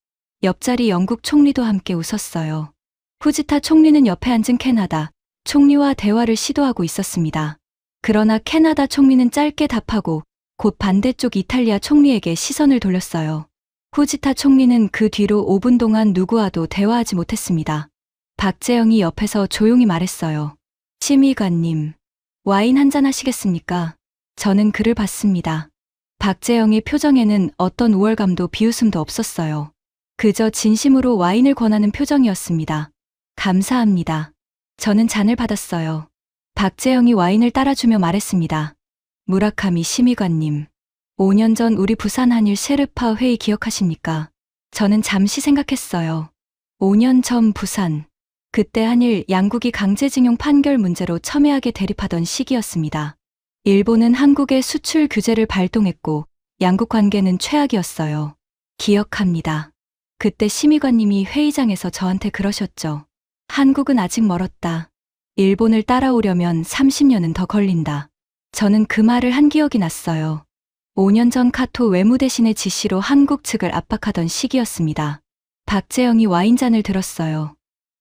Speaker 1: 옆자리 영국 총리도 함께 웃었어요. 후지타 총리는 옆에 앉은 캐나다 총리와 대화를 시도하고 있었습니다. 그러나 캐나다 총리는 짧게 답하고 곧 반대쪽 이탈리아 총리에게 시선을 돌렸어요. 후지타 총리는 그 뒤로 5분 동안 누구와도 대화하지 못했습니다. 박재영이 옆에서 조용히 말했어요. 심의관님, 와인 한잔 하시겠습니까? 저는 그를 봤습니다. 박재영의 표정에는 어떤 우월감도 비웃음도 없었어요. 그저 진심으로 와인을 권하는 표정이었습니다. 감사합니다. 저는 잔을 받았어요. 박재영이 와인을 따라주며 말했습니다. 무라카미 심의관님, 5년 전 우리 부산 한일 셰르파 회의 기억하십니까? 저는 잠시 생각했어요. 5년 전 부산. 그때 한일 양국이 강제징용 판결 문제로 첨예하게 대립하던 시기였습니다. 일본은 한국의 수출 규제를 발동했고 양국 관계는 최악이었어요. 기억합니다. 그때 심의관님이 회의장에서 저한테 그러셨죠. 한국은 아직 멀었다. 일본을 따라오려면 30년은 더 걸린다. 저는 그 말을 한 기억이 났어요. 5년 전 카토 외무대신의 지시로 한국 측을 압박하던 시기였습니다. 박재영이 와인잔을 들었어요.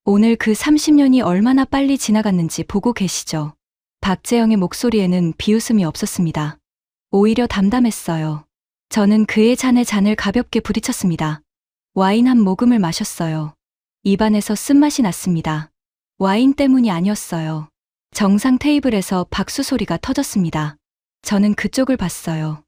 Speaker 1: 오늘 그 30년이 얼마나 빨리 지나갔는지 보고 계시죠? 박재영의 목소리에는 비웃음이 없었습니다. 오히려 담담했어요. 저는 그의 잔에 잔을 가볍게 부딪혔습니다. 와인 한 모금을 마셨어요. 입안에서 쓴맛이 났습니다. 와인 때문이 아니었어요. 정상 테이블에서 박수 소리가 터졌습니다. 저는 그쪽을 봤어요.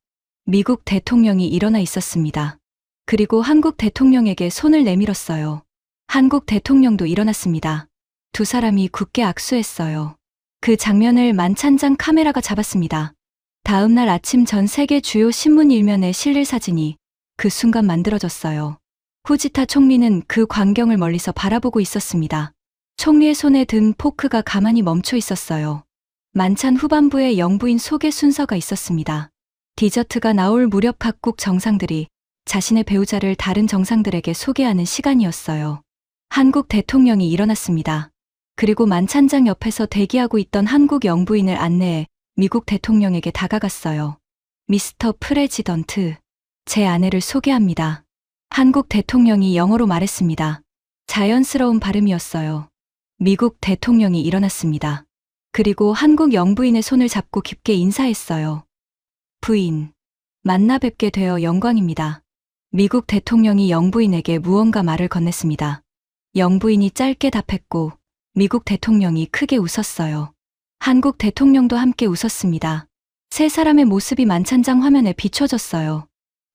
Speaker 1: 미국 대통령이 일어나 있었습니다. 그리고 한국 대통령에게 손을 내밀었어요. 한국 대통령도 일어났습니다. 두 사람이 굳게 악수했어요. 그 장면을 만찬장 카메라가 잡았습니다. 다음 날 아침 전 세계 주요 신문 일면에 실릴 사진이 그 순간 만들어졌어요. 후지타 총리는 그 광경을 멀리서 바라보고 있었습니다. 총리의 손에 든 포크가 가만히 멈춰 있었어요. 만찬 후반부에 영부인 소개 순서가 있었습니다. 디저트가 나올 무렵 각국 정상들이 자신의 배우자를 다른 정상들에게 소개하는 시간이었어요. 한국 대통령이 일어났습니다. 그리고 만찬장 옆에서 대기하고 있던 한국 영부인을 안내해 미국 대통령에게 다가갔어요. 미스터 프레지던트, 제 아내를 소개합니다. 한국 대통령이 영어로 말했습니다. 자연스러운 발음이었어요. 미국 대통령이 일어났습니다. 그리고 한국 영부인의 손을 잡고 깊게 인사했어요. 부인, 만나 뵙게 되어 영광입니다. 미국 대통령이 영부인에게 무언가 말을 건넸습니다. 영부인이 짧게 답했고 미국 대통령이 크게 웃었어요. 한국 대통령도 함께 웃었습니다. 세 사람의 모습이 만찬장 화면에 비춰졌어요.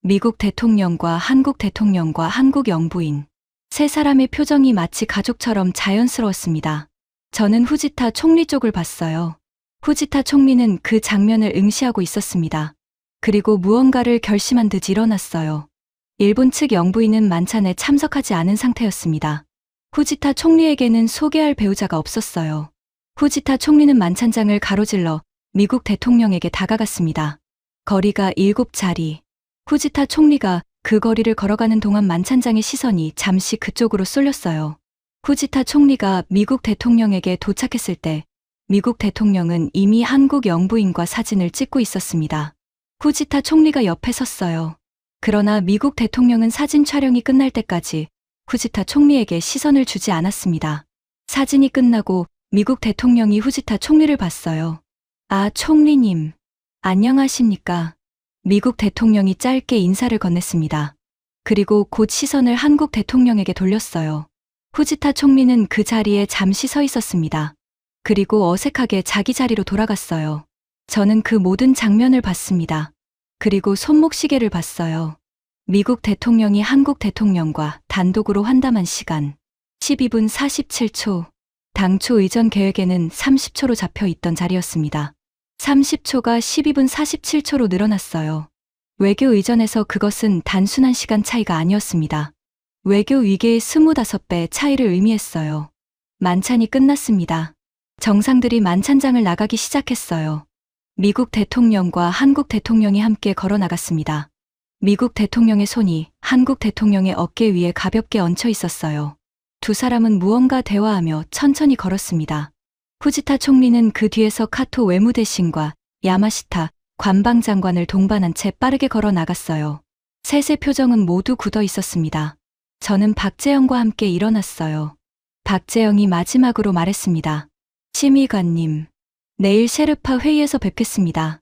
Speaker 1: 미국 대통령과 한국 영부인. 세 사람의 표정이 마치 가족처럼 자연스러웠습니다. 저는 후지타 총리 쪽을 봤어요. 후지타 총리는 그 장면을 응시하고 있었습니다. 그리고 무언가를 결심한 듯 일어났어요. 일본 측 영부인은 만찬에 참석하지 않은 상태였습니다. 후지타 총리에게는 소개할 배우자가 없었어요. 후지타 총리는 만찬장을 가로질러 미국 대통령에게 다가갔습니다. 거리가 7자리. 후지타 총리가 그 거리를 걸어가는 동안 만찬장의 시선이 잠시 그쪽으로 쏠렸어요. 후지타 총리가 미국 대통령에게 도착했을 때 미국 대통령은 이미 한국 영부인과 사진을 찍고 있었습니다. 후지타 총리가 옆에 섰어요. 그러나 미국 대통령은 사진 촬영이 끝날 때까지 후지타 총리에게 시선을 주지 않았습니다. 사진이 끝나고 미국 대통령이 후지타 총리를 봤어요. 아, 총리님. 안녕하십니까. 미국 대통령이 짧게 인사를 건넸습니다. 그리고 곧 시선을 한국 대통령에게 돌렸어요. 후지타 총리는 그 자리에 잠시 서 있었습니다. 그리고 어색하게 자기 자리로 돌아갔어요. 저는 그 모든 장면을 봤습니다. 그리고 손목시계를 봤어요. 미국 대통령이 한국 대통령과 단독으로 환담한 시간 12분 47초. 당초 의전 계획에는 30초로 잡혀 있던 자리였습니다. 30초가 12분 47초로 늘어났어요. 외교 의전에서 그것은 단순한 시간 차이가 아니었습니다. 외교 위계의 25배 차이를 의미했어요. 만찬이 끝났습니다. 정상들이 만찬장을 나가기 시작했어요. 미국 대통령과 한국 대통령이 함께 걸어 나갔습니다. 미국 대통령의 손이 한국 대통령의 어깨 위에 가볍게 얹혀 있었어요. 두 사람은 무언가 대화하며 천천히 걸었습니다. 후지타 총리는 그 뒤에서 카토 외무대신과 야마시타 관방장관을 동반한 채 빠르게 걸어 나갔어요. 셋의 표정은 모두 굳어 있었습니다. 저는 박재영과 함께 일어났어요. 박재영이 마지막으로 말했습니다. 심의관님, 내일 셰르파 회의에서 뵙겠습니다.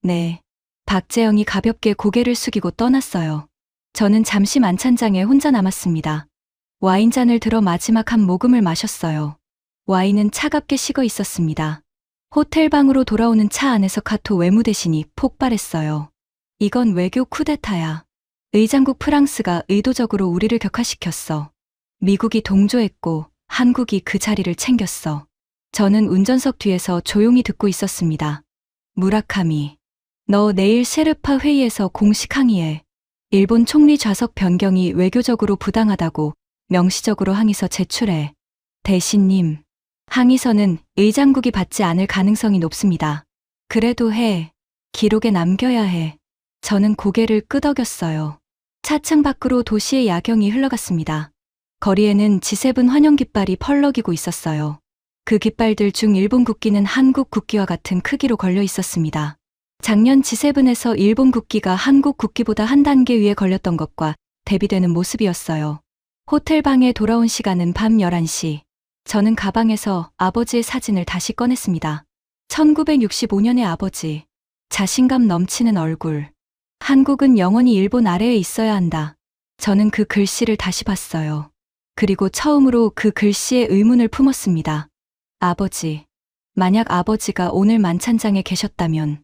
Speaker 1: 네. 박재영이 가볍게 고개를 숙이고 떠났어요. 저는 잠시 만찬장에 혼자 남았습니다. 와인잔을 들어 마지막 한 모금을 마셨어요. 와인은 차갑게 식어 있었습니다. 호텔 방으로 돌아오는 차 안에서 카토 외무대신이 폭발했어요. 이건 외교 쿠데타야. 의장국 프랑스가 의도적으로 우리를 격화시켰어. 미국이 동조했고 한국이 그 자리를 챙겼어. 저는 운전석 뒤에서 조용히 듣고 있었습니다. 무라카미, 너 내일 셰르파 회의에서 공식 항의해. 일본 총리 좌석 변경이 외교적으로 부당하다고 명시적으로 항의서 제출해. 대신님, 항의서는 의장국이 받지 않을 가능성이 높습니다. 그래도 해. 기록에 남겨야 해. 저는 고개를 끄덕였어요. 차창 밖으로 도시의 야경이 흘러갔습니다. 거리에는 G7 환영 깃발이 펄럭이고 있었어요. 그 깃발들 중 일본 국기는 한국 국기와 같은 크기로 걸려 있었습니다. 작년 G7에서 일본 국기가 한국 국기보다 한 단계 위에 걸렸던 것과 대비되는 모습이었어요. 호텔 방에 돌아온 시간은 밤 11시. 저는 가방에서 아버지의 사진을 다시 꺼냈습니다. 1965년의 아버지. 자신감 넘치는 얼굴. 한국은 영원히 일본 아래에 있어야 한다. 저는 그 글씨를 다시 봤어요. 그리고 처음으로 그 글씨에 의문을 품었습니다. 아버지. 만약 아버지가 오늘 만찬장에 계셨다면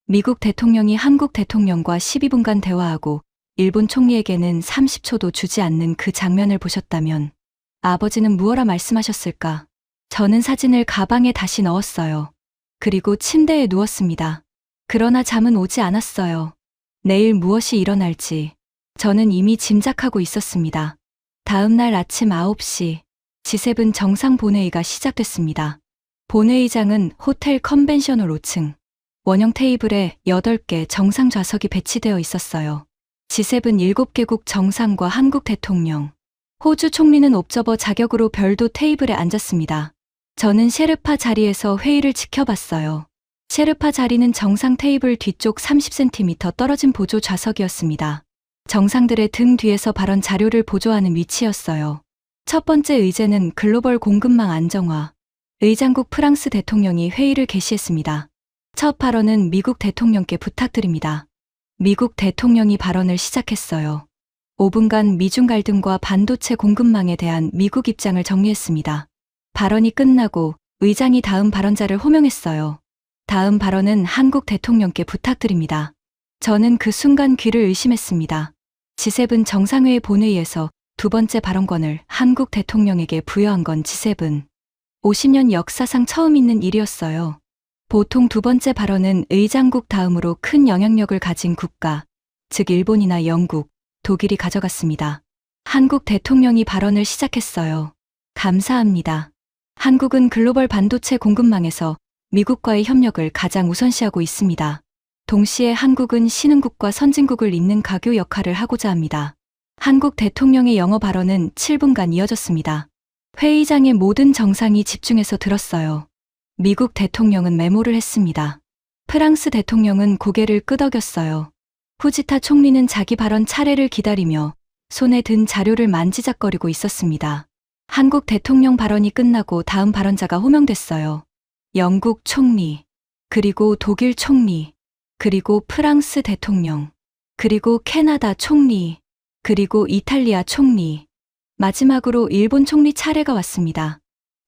Speaker 1: 미국 대통령이 한국 대통령과 12분간 대화하고 일본 총리에게는 30초도 주지 않는 그 장면을 보셨다면 아버지는 무엇라 말씀하셨을까? 저는 사진을 가방에 다시 넣었어요. 그리고 침대에 누웠습니다. 그러나 잠은 오지 않았어요. 내일 무엇이 일어날지 저는 이미 짐작하고 있었습니다. 다음 날 아침 9시 G7 정상 본회의가 시작됐습니다. 본회의장은 호텔 컨벤션홀 5층. 원형 테이블에 8개 정상 좌석이 배치되어 있었어요. G7 7개국 정상과 한국 대통령, 호주 총리는 옵저버 자격으로 별도 테이블에 앉았습니다. 저는 셰르파 자리에서 회의를 지켜봤어요. 셰르파 자리는 정상 테이블 뒤쪽 30cm 떨어진 보조 좌석이었습니다. 정상들의 등 뒤에서 발언 자료를 보조하는 위치였어요. 첫 번째 의제는 글로벌 공급망 안정화. 의장국 프랑스 대통령이 회의를 개시했습니다. 첫 발언은 미국 대통령께 부탁드립니다. 미국 대통령이 발언을 시작했어요. 5분간 미중 갈등과 반도체 공급망에 대한 미국 입장을 정리했습니다. 발언이 끝나고 의장이 다음 발언자를 호명했어요. 다음 발언은 한국 대통령께 부탁드립니다. 저는 그 순간 귀를 의심했습니다. G7 정상회의 본회의에서 두 번째 발언권을 한국 대통령에게 부여한 건 G7 50년 역사상 처음 있는 일이었어요. 보통 두 번째 발언은 의장국 다음으로 큰 영향력을 가진 국가, 즉 일본이나 영국, 독일이 가져갔습니다. 한국 대통령이 발언을 시작했어요. 감사합니다. 한국은 글로벌 반도체 공급망에서 미국과의 협력을 가장 우선시하고 있습니다. 동시에 한국은 신흥국과 선진국을 잇는 가교 역할을 하고자 합니다. 한국 대통령의 영어 발언은 7분간 이어졌습니다. 회의장의 모든 정상이 집중해서 들었어요. 미국 대통령은 메모를 했습니다. 프랑스 대통령은 고개를 끄덕였어요. 후지타 총리는 자기 발언 차례를 기다리며 손에 든 자료를 만지작거리고 있었습니다. 한국 대통령 발언이 끝나고 다음 발언자가 호명됐어요. 영국 총리, 그리고 독일 총리, 그리고 프랑스 대통령, 그리고 캐나다 총리, 그리고 이탈리아 총리. 마지막으로 일본 총리 차례가 왔습니다.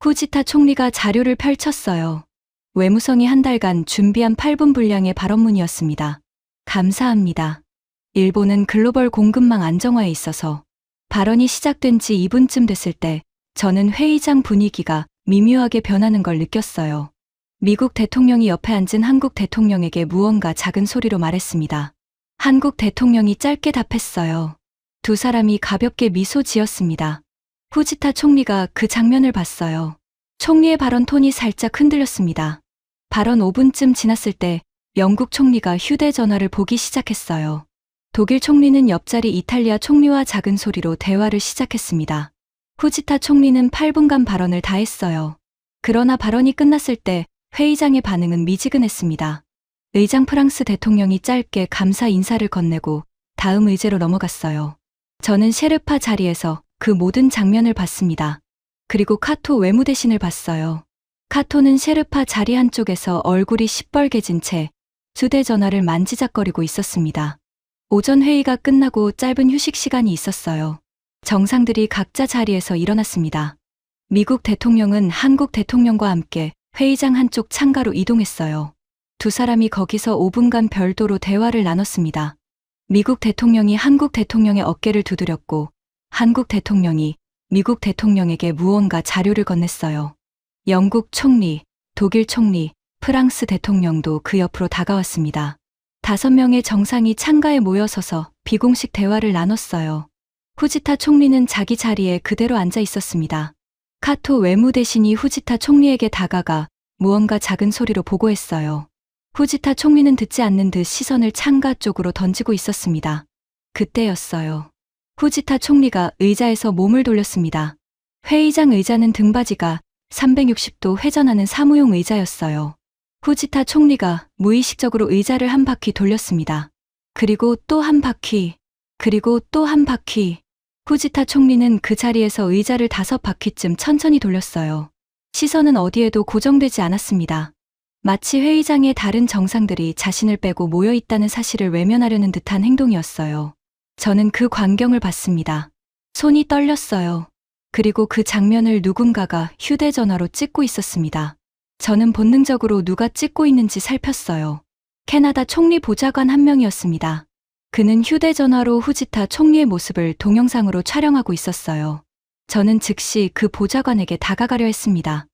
Speaker 1: 후지타 총리가 자료를 펼쳤어요. 외무성이 한 달간 준비한 8분 분량의 발언문이었습니다. 감사합니다. 일본은 글로벌 공급망 안정화에 있어서 발언이 시작된 지 2분쯤 됐을 때 저는 회의장 분위기가 미묘하게 변하는 걸 느꼈어요. 미국 대통령이 옆에 앉은 한국 대통령에게 무언가 작은 소리로 말했습니다. 한국 대통령이 짧게 답했어요. 두 사람이 가볍게 미소 지었습니다. 후지타 총리가 그 장면을 봤어요. 총리의 발언 톤이 살짝 흔들렸습니다. 발언 5분쯤 지났을 때 영국 총리가 휴대전화를 보기 시작했어요. 독일 총리는 옆자리 이탈리아 총리와 작은 소리로 대화를 시작했습니다. 후지타 총리는 8분간 발언을 다 했어요. 그러나 발언이 끝났을 때 회의장의 반응은 미지근했습니다. 의장 프랑스 대통령이 짧게 감사 인사를 건네고 다음 의제로 넘어갔어요. 저는 셰르파 자리에서 그 모든 장면을 봤습니다. 그리고 카토 외무대신을 봤어요. 카토는 셰르파 자리 한쪽에서 얼굴이 시뻘개진 채 휴대전화를 만지작거리고 있었습니다. 오전 회의가 끝나고 짧은 휴식 시간이 있었어요. 정상들이 각자 자리에서 일어났습니다. 미국 대통령은 한국 대통령과 함께 회의장 한쪽 창가로 이동했어요. 두 사람이 거기서 5분간 별도로 대화를 나눴습니다. 미국 대통령이 한국 대통령의 어깨를 두드렸고 한국 대통령이 미국 대통령에게 무언가 자료를 건넸어요. 영국 총리, 독일 총리, 프랑스 대통령도 그 옆으로 다가왔습니다. 5명의 정상이 창가에 모여서서 비공식 대화를 나눴어요. 후지타 총리는 자기 자리에 그대로 앉아 있었습니다. 카토 외무대신이 후지타 총리에게 다가가 무언가 작은 소리로 보고했어요. 후지타 총리는 듣지 않는 듯 시선을 창가 쪽으로 던지고 있었습니다. 그때였어요. 후지타 총리가 의자에서 몸을 돌렸습니다. 회의장 의자는 등받이가 360도 회전하는 사무용 의자였어요. 후지타 총리가 무의식적으로 의자를 한 바퀴 돌렸습니다. 그리고 또 한 바퀴, 그리고 또 한 바퀴. 후지타 총리는 그 자리에서 의자를 5바퀴쯤 천천히 돌렸어요. 시선은 어디에도 고정되지 않았습니다. 마치 회의장에 다른 정상들이 자신을 빼고 모여 있다는 사실을 외면하려는 듯한 행동이었어요. 저는 그 광경을 봤습니다. 손이 떨렸어요. 그리고 그 장면을 누군가가 휴대전화로 찍고 있었습니다. 저는 본능적으로 누가 찍고 있는지 살폈어요. 캐나다 총리 보좌관 한 명이었습니다. 그는 휴대전화로 후지타 총리의 모습을 동영상으로 촬영하고 있었어요. 저는 즉시 그 보좌관에게 다가가려 했습니다.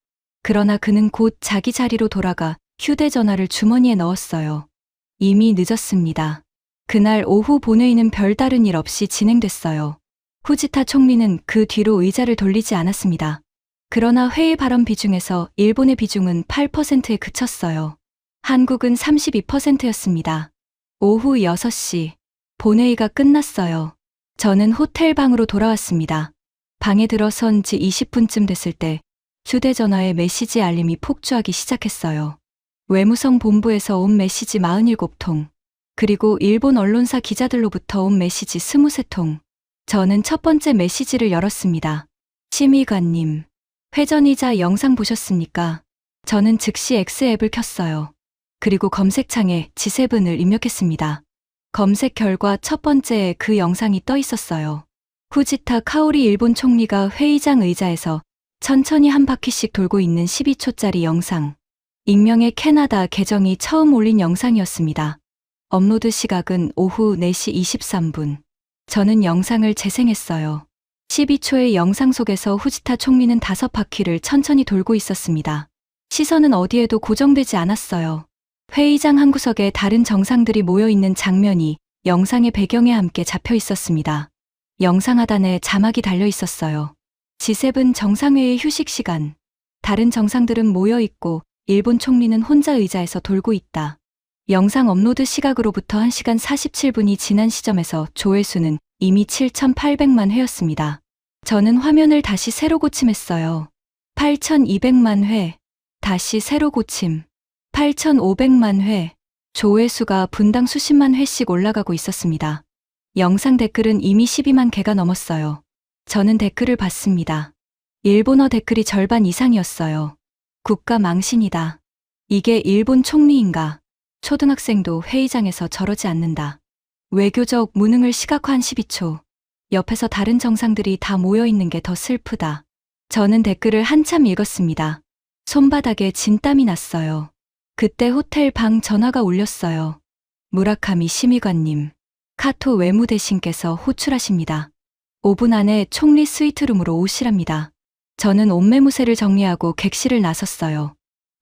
Speaker 1: 그러나 그는 곧 자기 자리로 돌아가 휴대전화를 주머니에 넣었어요. 이미 늦었습니다. 그날 오후 본회의는 별다른 일 없이 진행됐어요. 후지타 총리는 그 뒤로 의자를 돌리지 않았습니다. 그러나 회의 발언 비중에서 일본의 비중은 8%에 그쳤어요. 한국은 32%였습니다. 오후 6시, 본회의가 끝났어요. 저는 호텔 방으로 돌아왔습니다. 방에 들어선 지 20분쯤 됐을 때 휴대전화에 메시지 알림이 폭주하기 시작했어요. 외무성 본부에서 온 메시지 47통, 그리고 일본 언론사 기자들로부터 온 메시지 23통. 저는 첫 번째 메시지를 열었습니다. 심의관님, 회전이자 영상 보셨습니까? 저는 즉시 X앱을 켰어요. 그리고 검색창에 G7을 입력했습니다. 검색 결과 첫 번째에 그 영상이 떠 있었어요. 후지타 카오리 일본 총리가 회의장 의자에서 천천히 한 바퀴씩 돌고 있는 12초짜리 영상. 익명의 캐나다 계정이 처음 올린 영상이었습니다. 업로드 시각은 오후 4시 23분. 저는 영상을 재생했어요. 12초의 영상 속에서 후지타 총리는 5바퀴를 천천히 돌고 있었습니다. 시선은 어디에도 고정되지 않았어요. 회의장 한 구석에 다른 정상들이 모여 있는 장면이 영상의 배경에 함께 잡혀 있었습니다. 영상 하단에 자막이 달려 있었어요. G7 정상회의 휴식 시간. 다른 정상들은 모여 있고 일본 총리는 혼자 의자에서 돌고 있다. 영상 업로드 시각으로부터 1시간 47분이 지난 시점에서 조회수는 이미 7,800만 회였습니다. 저는 화면을 다시 새로 고침했어요. 8,200만 회. 다시 새로 고침. 8,500만 회. 조회수가 분당 수십만 회씩 올라가고 있었습니다. 영상 댓글은 이미 12만 개가 넘었어요. 저는 댓글을 봤습니다. 일본어 댓글이 절반 이상이었어요. 국가 망신이다. 이게 일본 총리인가? 초등학생도 회의장에서 저러지 않는다. 외교적 무능을 시각화한 12초. 옆에서 다른 정상들이 다 모여 있는 게 더 슬프다. 저는 댓글을 한참 읽었습니다. 손바닥에 진땀이 났어요. 그때 호텔 방 전화가 울렸어요. 무라카미 심의관님, 카토 외무대신께서 호출하십니다. 5분 안에 총리 스위트룸으로 오시랍니다. 저는 옷매무새를 정리하고 객실을 나섰어요.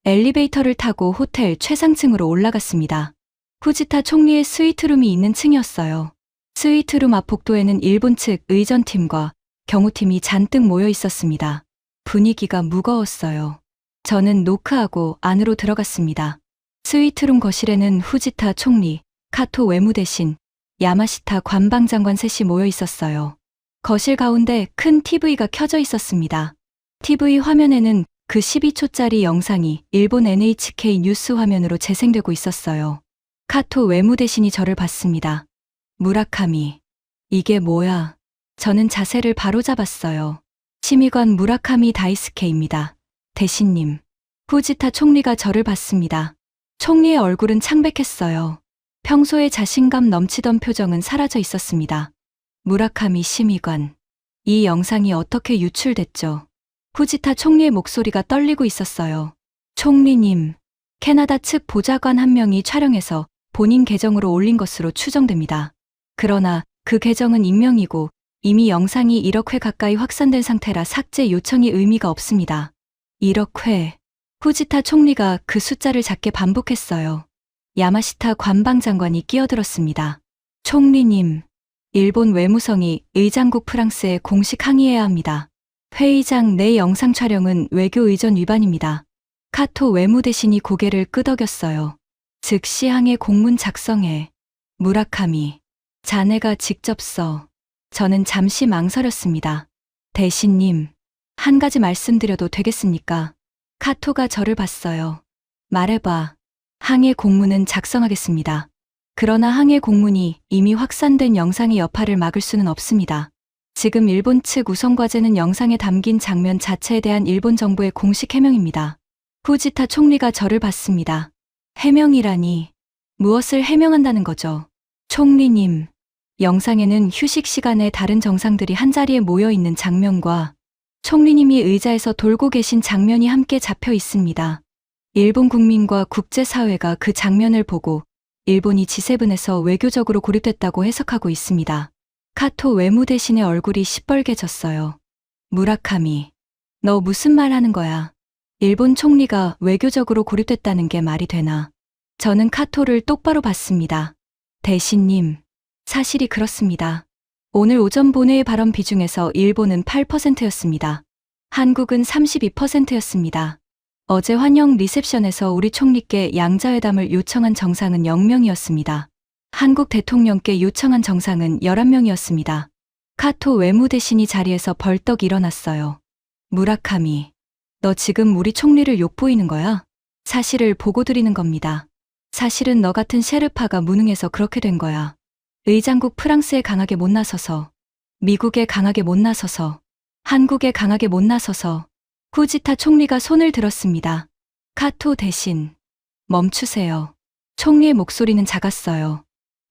Speaker 1: 엘리베이터를 타고 호텔 최상층으로 올라갔습니다. 후지타 총리의 스위트룸이 있는 층이었어요. 스위트룸 앞 복도에는 일본 측 의전팀과 경호팀이 잔뜩 모여 있었습니다. 분위기가 무거웠어요. 저는 노크하고 안으로 들어갔습니다. 스위트룸 거실에는 후지타 총리, 카토 외무대신, 야마시타 관방장관 셋이 모여 있었어요. 거실 가운데 큰 TV가 켜져 있었습니다. TV 화면에는 그 12초짜리 영상이 일본 NHK 뉴스 화면으로 재생되고 있었어요. 카토 외무대신이 저를 봤습니다. 무라카미, 이게 뭐야? 저는 자세를 바로잡았어요. 심의관 무라카미 다이스케입니다. 대신님. 후지타 총리가 저를 봤습니다. 총리의 얼굴은 창백했어요. 평소에 자신감 넘치던 표정은 사라져 있었습니다. 무라카미 심의관. 이 영상이 어떻게 유출됐죠? 후지타 총리의 목소리가 떨리고 있었어요. 총리님, 캐나다 측 보좌관 한 명이 촬영해서 본인 계정으로 올린 것으로 추정됩니다. 그러나 그 계정은 익명이고 이미 영상이 1억 회 가까이 확산된 상태라 삭제 요청이 의미가 없습니다. 1억 회. 후지타 총리가 그 숫자를 작게 반복했어요. 야마시타 관방장관이 끼어들었습니다. 총리님, 일본 외무성이 의장국 프랑스에 공식 항의해야 합니다. 회의장 내 영상 촬영은 외교 의전 위반입니다. 카토 외무대신이 고개를 끄덕였어요. 즉시 항해 공문 작성해. 무라카미, 자네가 직접 써. 저는 잠시 망설였습니다. 대신님, 한 가지 말씀드려도 되겠습니까? 카토가 저를 봤어요. 말해봐. 항해 공문은 작성하겠습니다. 그러나 항해 공문이 이미 확산된 영상의 여파를 막을 수는 없습니다. 지금 일본 측 우선 과제는 영상에 담긴 장면 자체에 대한 일본 정부의 공식 해명입니다. 후지타 총리가 저를 봤습니다. 해명이라니. 무엇을 해명한다는 거죠? 총리님, 영상에는 휴식 시간에 다른 정상들이 한자리에 모여 있는 장면과 총리님이 의자에서 돌고 계신 장면이 함께 잡혀 있습니다. 일본 국민과 국제사회가 그 장면을 보고 일본이 G7에서 외교적으로 고립됐다고 해석하고 있습니다. 카토 외무대신의 얼굴이 시뻘개졌어요. 무라카미, 너 무슨 말 하는 거야? 일본 총리가 외교적으로 고립됐다는 게 말이 되나? 저는 카토를 똑바로 봤습니다. 대신님, 사실이 그렇습니다. 오늘 오전 본회의 발언 비중에서 일본은 8%였습니다. 한국은 32%였습니다. 어제 환영 리셉션에서 우리 총리께 양자회담을 요청한 정상은 0명이었습니다. 한국 대통령께 요청한 정상은 11명이었습니다. 카토 외무대신이 자리에서 벌떡 일어났어요. 무라카미, 너 지금 우리 총리를 욕보이는 거야? 사실을 보고 드리는 겁니다. 사실은 너 같은 셰르파가 무능해서 그렇게 된 거야. 의장국 프랑스에 강하게 못 나서서, 미국에 강하게 못 나서서, 한국에 강하게 못 나서서. 후지타 총리가 손을 들었습니다. 카토 대신. 멈추세요. 총리의 목소리는 작았어요.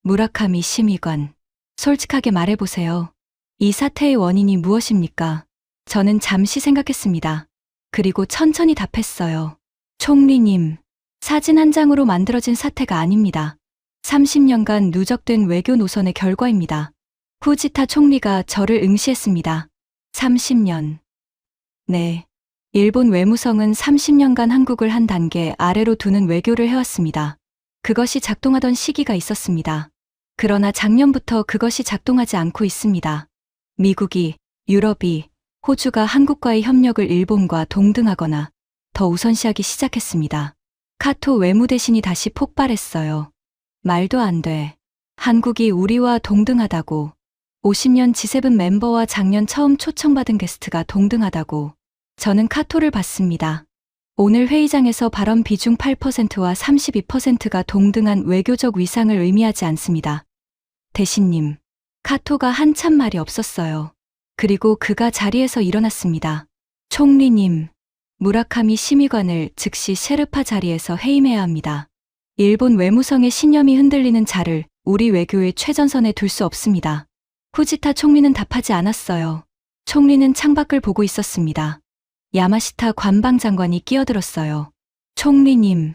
Speaker 1: 무라카미 심의관. 솔직하게 말해보세요. 이 사태의 원인이 무엇입니까? 저는 잠시 생각했습니다. 그리고 천천히 답했어요. 총리님, 사진 한 장으로 만들어진 사태가 아닙니다. 30년간 누적된 외교 노선의 결과입니다. 후지타 총리가 저를 응시했습니다. 30년. 네. 일본 외무성은 30년간 한국을 한 단계 아래로 두는 외교를 해왔습니다. 그것이 작동하던 시기가 있었습니다. 그러나 작년부터 그것이 작동하지 않고 있습니다. 미국이, 유럽이, 호주가 한국과의 협력을 일본과 동등하거나 더 우선시하기 시작했습니다. 카토 외무대신이 다시 폭발했어요. 말도 안 돼. 한국이 우리와 동등하다고. 50년 G7 멤버와 작년 처음 초청받은 게스트가 동등하다고. 저는 카토를 봤습니다. 오늘 회의장에서 발언 비중 8%와 32%가 동등한 외교적 위상을 의미하지 않습니다. 대신님, 카토가 한참 말이 없었어요. 그리고 그가 자리에서 일어났습니다. 총리님, 무라카미 심의관을 즉시 셰르파 자리에서 해임해야 합니다. 일본 외무성의 신념이 흔들리는 자를 우리 외교의 최전선에 둘 수 없습니다. 후지타 총리는 답하지 않았어요. 총리는 창밖을 보고 있었습니다. 야마시타 관방장관이 끼어들었어요. 총리님,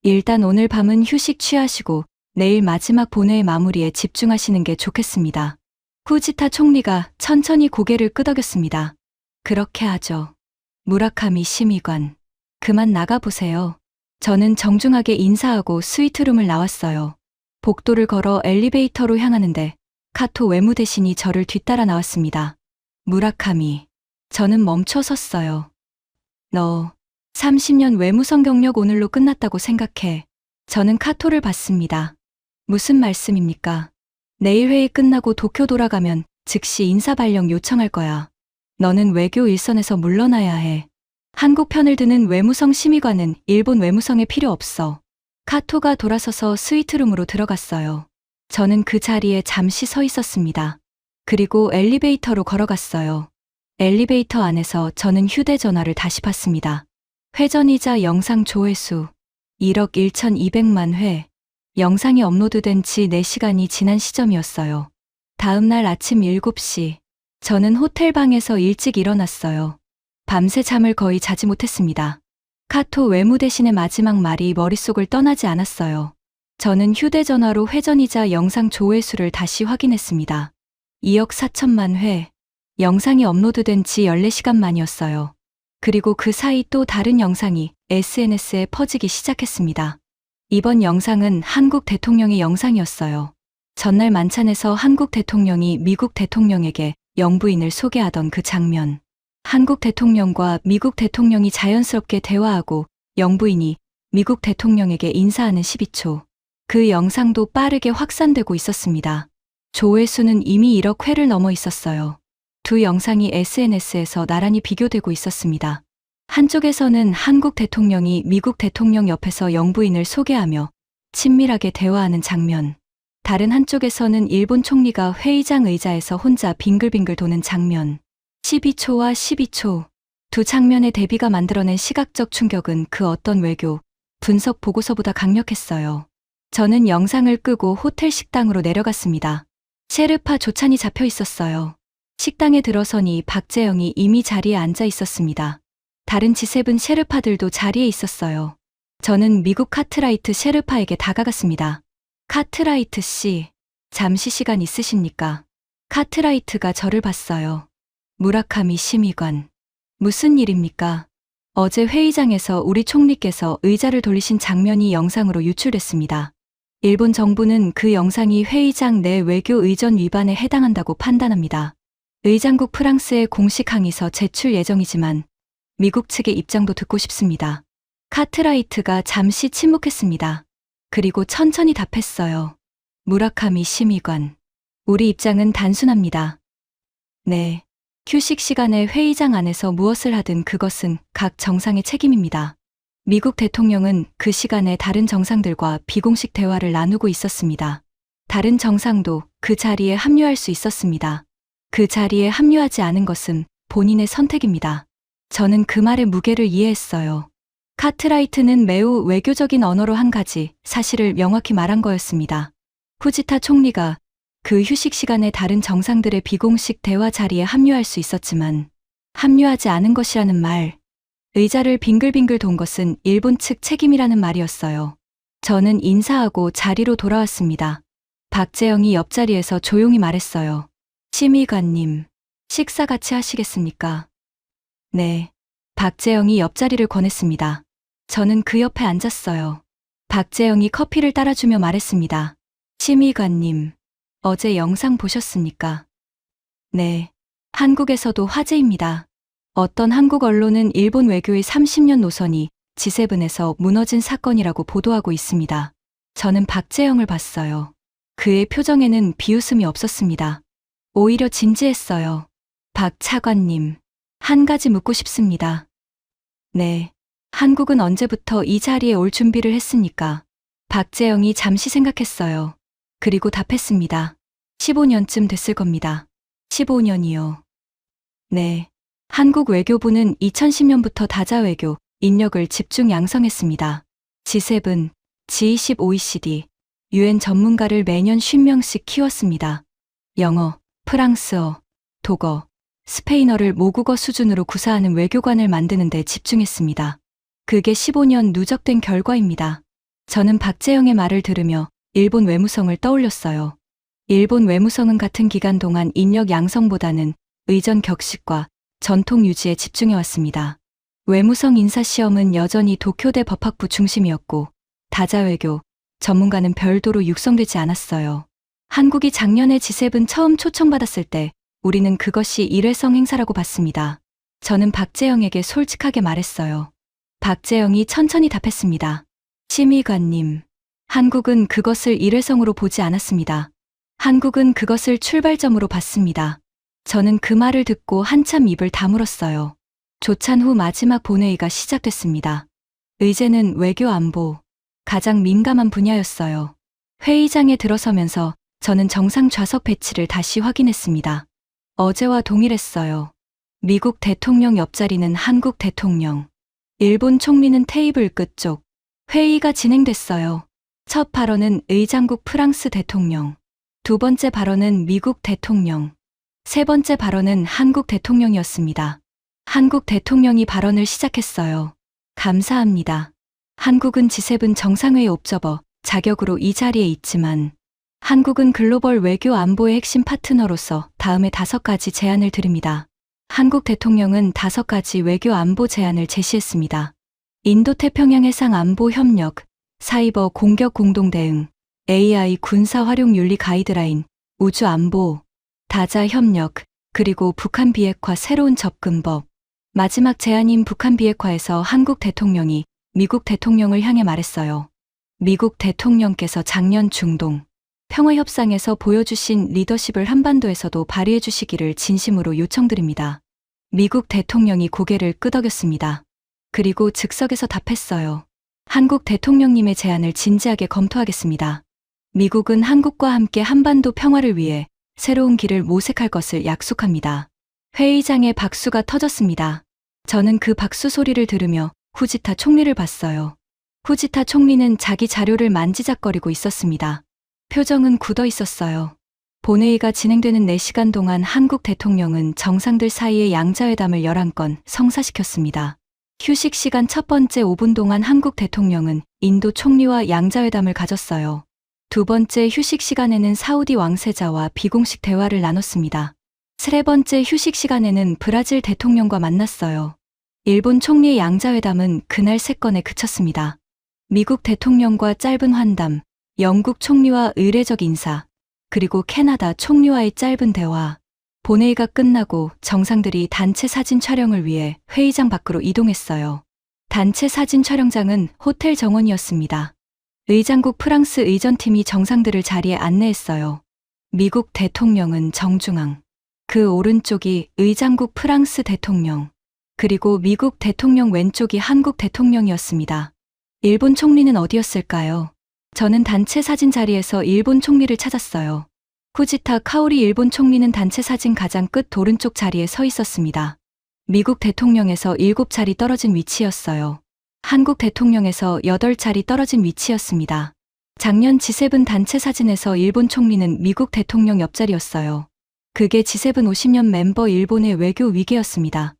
Speaker 1: 일단 오늘 밤은 휴식 취하시고 내일 마지막 본회의 마무리에 집중하시는 게 좋겠습니다. 후지타 총리가 천천히 고개를 끄덕였습니다. 그렇게 하죠. 무라카미 심의관, 그만 나가보세요. 저는 정중하게 인사하고 스위트룸을 나왔어요. 복도를 걸어 엘리베이터로 향하는데 카토 외무대신이 저를 뒤따라 나왔습니다. 무라카미, 저는 멈춰 섰어요. 너 30년 외무성 경력 오늘로 끝났다고 생각해. 저는 카토를 봤습니다. 무슨 말씀입니까? 내일 회의 끝나고 도쿄 돌아가면 즉시 인사발령 요청할 거야. 너는 외교 일선에서 물러나야 해. 한국 편을 드는 외무성 심의관은 일본 외무성에 필요 없어. 카토가 돌아서서 스위트룸으로 들어갔어요. 저는 그 자리에 잠시 서 있었습니다. 그리고 엘리베이터로 걸어갔어요. 엘리베이터 안에서 저는 휴대전화를 다시 봤습니다. 회전이자 영상 조회수 1억 1,200만 회. 영상이 업로드된 지 4시간이 지난 시점이었어요. 다음 날 아침 7시, 저는 호텔방에서 일찍 일어났어요. 밤새 잠을 거의 자지 못했습니다. 카토 외무대신의 마지막 말이 머릿속을 떠나지 않았어요. 저는 휴대전화로 회전이자 영상 조회수를 다시 확인했습니다. 2억 4천만 회. 영상이 업로드된 지 14시간 만이었어요. 그리고 그 사이 또 다른 영상이 SNS에 퍼지기 시작했습니다. 이번 영상은 한국 대통령의 영상이었어요. 전날 만찬에서 한국 대통령이 미국 대통령에게 영부인을 소개하던 그 장면. 한국 대통령과 미국 대통령이 자연스럽게 대화하고 영부인이 미국 대통령에게 인사하는 12초. 그 영상도 빠르게 확산되고 있었습니다. 조회수는 이미 1억 회를 넘어 있었어요. 두 영상이 SNS에서 나란히 비교되고 있었습니다. 한쪽에서는 한국 대통령이 미국 대통령 옆에서 영부인을 소개하며 친밀하게 대화하는 장면. 다른 한쪽에서는 일본 총리가 회의장 의자에서 혼자 빙글빙글 도는 장면. 12초와 12초. 두 장면의 대비가 만들어낸 시각적 충격은 그 어떤 외교, 분석 보고서보다 강력했어요. 저는 영상을 끄고 호텔 식당으로 내려갔습니다. 셰르파 조찬이 잡혀 있었어요. 식당에 들어서니 박재영이 이미 자리에 앉아 있었습니다. 다른 G7 셰르파들도 자리에 있었어요. 저는 미국 카트라이트 셰르파에게 다가갔습니다. 카트라이트 씨, 잠시 시간 있으십니까? 카트라이트가 저를 봤어요. 무라카미 심의관, 무슨 일입니까? 어제 회의장에서 우리 총리께서 의자를 돌리신 장면이 영상으로 유출됐습니다. 일본 정부는 그 영상이 회의장 내 외교 의전 위반에 해당한다고 판단합니다. 의장국 프랑스에 공식 항의서 제출 예정이지만 미국 측의 입장도 듣고 싶습니다. 카트라이트가 잠시 침묵했습니다. 그리고 천천히 답했어요. 무라카미 심의관, 우리 입장은 단순합니다. 네, 휴식 시간에 회의장 안에서 무엇을 하든 그것은 각 정상의 책임입니다. 미국 대통령은 그 시간에 다른 정상들과 비공식 대화를 나누고 있었습니다. 다른 정상도 그 자리에 합류할 수 있었습니다. 그 자리에 합류하지 않은 것은 본인의 선택입니다. 저는 그 말의 무게를 이해했어요. 카트라이트는 매우 외교적인 언어로 한 가지 사실을 명확히 말한 거였습니다. 후지타 총리가 그 휴식 시간에 다른 정상들의 비공식 대화 자리에 합류할 수 있었지만 합류하지 않은 것이라는 말, 의자를 빙글빙글 돈 것은 일본 측 책임이라는 말이었어요. 저는 인사하고 자리로 돌아왔습니다. 박재영이 옆자리에서 조용히 말했어요. 심의관님, 식사 같이 하시겠습니까? 네. 박재영이 옆자리를 권했습니다. 저는 그 옆에 앉았어요. 박재영이 커피를 따라주며 말했습니다. 심의관님, 어제 영상 보셨습니까? 네. 한국에서도 화제입니다. 어떤 한국 언론은 일본 외교의 30년 노선이 G7에서 무너진 사건이라고 보도하고 있습니다. 저는 박재영을 봤어요. 그의 표정에는 비웃음이 없었습니다. 오히려 진지했어요. 박 차관님, 한 가지 묻고 싶습니다. 네. 한국은 언제부터 이 자리에 올 준비를 했습니까? 박재영이 잠시 생각했어요. 그리고 답했습니다. 15년쯤 됐을 겁니다. 15년이요. 네. 한국 외교부는 2010년부터 다자외교, 인력을 집중 양성했습니다. G7, G20 OECD, UN 전문가를 매년 50명씩 키웠습니다. 영어, 프랑스어, 독어, 스페인어를 모국어 수준으로 구사하는 외교관을 만드는 데 집중했습니다. 그게 15년 누적된 결과입니다. 저는 박재영의 말을 들으며 일본 외무성을 떠올렸어요. 일본 외무성은 같은 기간 동안 인력 양성보다는 의전 격식과 전통 유지에 집중해왔습니다. 외무성 인사시험은 여전히 도쿄대 법학부 중심이었고 다자외교, 전문가는 별도로 육성되지 않았어요. 한국이 작년에 G7 처음 초청받았을 때 우리는 그것이 일회성 행사라고 봤습니다. 저는 박재영에게 솔직하게 말했어요. 박재영이 천천히 답했습니다. 심의관님, 한국은 그것을 일회성으로 보지 않았습니다. 한국은 그것을 출발점으로 봤습니다. 저는 그 말을 듣고 한참 입을 다물었어요. 조찬 후 마지막 본회의가 시작됐습니다. 의제는 외교 안보, 가장 민감한 분야였어요. 회의장에 들어서면서 저는 정상 좌석 배치를 다시 확인했습니다. 어제와 동일했어요. 미국 대통령 옆자리는 한국 대통령, 일본 총리는 테이블 끝쪽. 회의가 진행됐어요. 첫 발언은 의장국 프랑스 대통령, 두 번째 발언은 미국 대통령, 세 번째 발언은 한국 대통령이었습니다. 한국 대통령이 발언을 시작했어요. 감사합니다. 한국은 G7 정상회의 옵저버 자격으로 이 자리에 있지만 한국은 글로벌 외교 안보의 핵심 파트너로서 다음에 5가지 제안을 드립니다. 한국 대통령은 5가지 외교 안보 제안을 제시했습니다. 인도태평양 해상 안보 협력, 사이버 공격 공동 대응, AI 군사 활용 윤리 가이드라인, 우주 안보, 다자 협력, 그리고 북한 비핵화 새로운 접근법. 마지막 제안인 북한 비핵화에서 한국 대통령이 미국 대통령을 향해 말했어요. 미국 대통령께서 작년 중동 평화협상에서 보여주신 리더십을 한반도에서도 발휘해 주시기를 진심으로 요청드립니다. 미국 대통령이 고개를 끄덕였습니다. 그리고 즉석에서 답했어요. 한국 대통령님의 제안을 진지하게 검토하겠습니다. 미국은 한국과 함께 한반도 평화를 위해 새로운 길을 모색할 것을 약속합니다. 회의장에 박수가 터졌습니다. 저는 그 박수 소리를 들으며 후지타 총리를 봤어요. 후지타 총리는 자기 자료를 만지작거리고 있었습니다. 표정은 굳어 있었어요. 본회의가 진행되는 4시간 동안 한국 대통령은 정상들 사이의 양자회담을 11건 성사시켰습니다. 휴식 시간 첫 번째 5분 동안 한국 대통령은 인도 총리와 양자회담을 가졌어요. 두 번째 휴식 시간에는 사우디 왕세자와 비공식 대화를 나눴습니다. 세 번째 휴식 시간에는 브라질 대통령과 만났어요. 일본 총리의 양자회담은 그날 3건에 그쳤습니다. 미국 대통령과 짧은 환담, 영국 총리와 의례적 인사, 그리고 캐나다 총리와의 짧은 대화. 본회의가 끝나고 정상들이 단체 사진 촬영을 위해 회의장 밖으로 이동했어요. 단체 사진 촬영장은 호텔 정원이었습니다. 의장국 프랑스 의전팀이 정상들을 자리에 안내했어요. 미국 대통령은 정중앙, 그 오른쪽이 의장국 프랑스 대통령, 그리고 미국 대통령 왼쪽이 한국 대통령이었습니다. 일본 총리는 어디였을까요? 저는 단체 사진 자리에서 일본 총리를 찾았어요. 후지타 카오리 일본 총리는 단체 사진 가장 끝 오른쪽 자리에 서 있었습니다. 미국 대통령에서 7자리 떨어진 위치였어요. 한국 대통령에서 8자리 떨어진 위치였습니다. 작년 G7 단체 사진에서 일본 총리는 미국 대통령 옆자리였어요. 그게 G7 50년 멤버 일본의 외교 위계였습니다.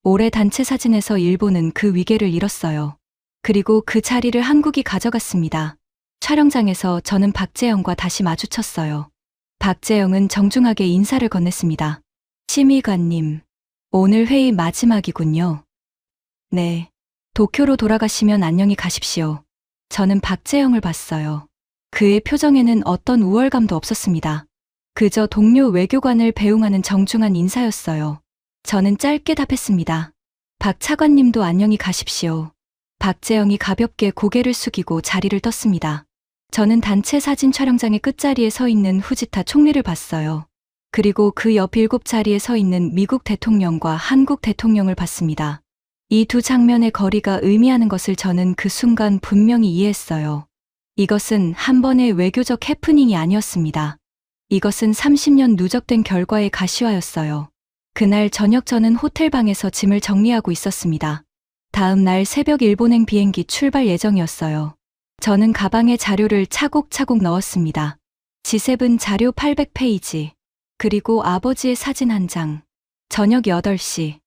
Speaker 1: 올해 단체 사진에서 일본은 그 위계를 잃었어요. 그리고 그 자리를 한국이 가져갔습니다. 촬영장에서 저는 박재영과 다시 마주쳤어요. 박재영은 정중하게 인사를 건넸습니다. 심의관님, 오늘 회의 마지막이군요. 네. 도쿄로 돌아가시면 안녕히 가십시오. 저는 박재영을 봤어요. 그의 표정에는 어떤 우월감도 없었습니다. 그저 동료 외교관을 배웅하는 정중한 인사였어요. 저는 짧게 답했습니다. 박 차관님도 안녕히 가십시오. 박재영이 가볍게 고개를 숙이고 자리를 떴습니다. 저는 단체 사진 촬영장의 끝자리에 서 있는 후지타 총리를 봤어요. 그리고 그 옆 7자리에 서 있는 미국 대통령과 한국 대통령을 봤습니다. 이 두 장면의 거리가 의미하는 것을 저는 그 순간 분명히 이해했어요. 이것은 한 번의 외교적 해프닝이 아니었습니다. 이것은 30년 누적된 결과의 가시화였어요. 그날 저녁 저는 호텔방에서 짐을 정리하고 있었습니다. 다음 날 새벽 일본행 비행기 출발 예정이었어요. 저는 가방에 자료를 차곡차곡 넣었습니다. G7 자료 800페이지, 그리고 아버지의 사진 한 장. 저녁 8시.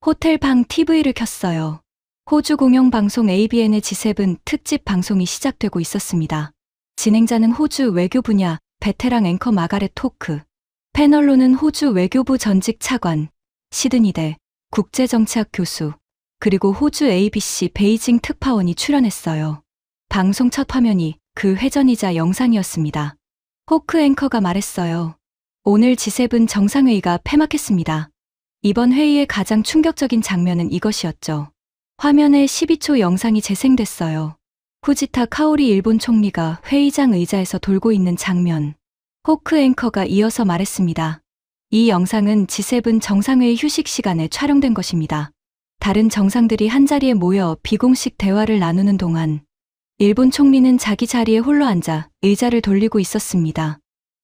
Speaker 1: 호텔 방 TV를 켰어요. 호주 공영방송 ABN의 G7 특집 방송이 시작되고 있었습니다. 진행자는 호주 외교 분야 베테랑 앵커 마가렛 토크. 패널로는 호주 외교부 전직 차관, 시드니대 국제정치학 교수, 그리고 호주 ABC 베이징 특파원이 출연했어요. 방송 첫 화면이 그 회전이자 영상이었습니다. 호크 앵커가 말했어요. 오늘 G7 정상회의가 폐막했습니다. 이번 회의의 가장 충격적인 장면은 이것이었죠. 화면에 12초 영상이 재생됐어요. 후지타 카오리 일본 총리가 회의장 의자에서 돌고 있는 장면. 호크 앵커가 이어서 말했습니다. 이 영상은 G7 정상회의 휴식 시간에 촬영된 것입니다. 다른 정상들이 한자리에 모여 비공식 대화를 나누는 동안 일본 총리는 자기 자리에 홀로 앉아 의자를 돌리고 있었습니다.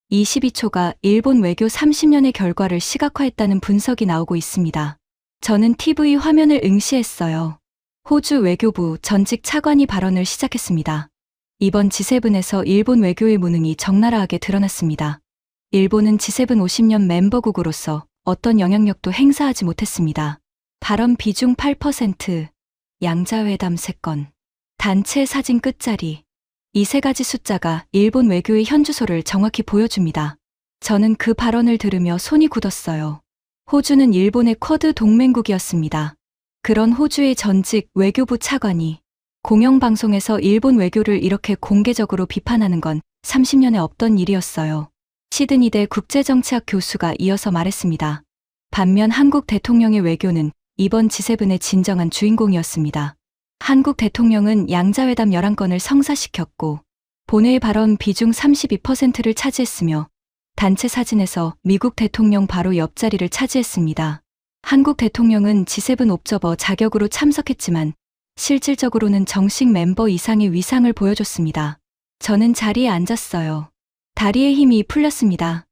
Speaker 1: 이 12초가 일본 외교 30년의 결과를 시각화했다는 분석이 나오고 있습니다. 저는 TV 화면을 응시했어요. 호주 외교부 전직 차관이 발언을 시작했습니다. 이번 G7에서 일본 외교의 무능이 적나라하게 드러났습니다. 일본은 G7 50년 멤버국으로서 어떤 영향력도 행사하지 못했습니다. 발언 비중 8%, 양자회담 3건, 단체 사진 끝자리. 이 세 가지 숫자가 일본 외교의 현주소를 정확히 보여줍니다. 저는 그 발언을 들으며 손이 굳었어요. 호주는 일본의 쿼드 동맹국이었습니다. 그런 호주의 전직 외교부 차관이 공영방송에서 일본 외교를 이렇게 공개적으로 비판하는 건 30년에 없던 일이었어요. 시드니대 국제정치학 교수가 이어서 말했습니다. 반면 한국 대통령의 외교는 이번 G7의 진정한 주인공이었습니다. 한국 대통령은 양자회담 11건을 성사시켰고 본회의 발언 비중 32%를 차지했으며 단체 사진에서 미국 대통령 바로 옆자리를 차지했습니다. 한국 대통령은 G7 옵저버 자격으로 참석했지만 실질적으로는 정식 멤버 이상의 위상을 보여줬습니다. 저는 자리에 앉았어요. 다리에 힘이 풀렸습니다.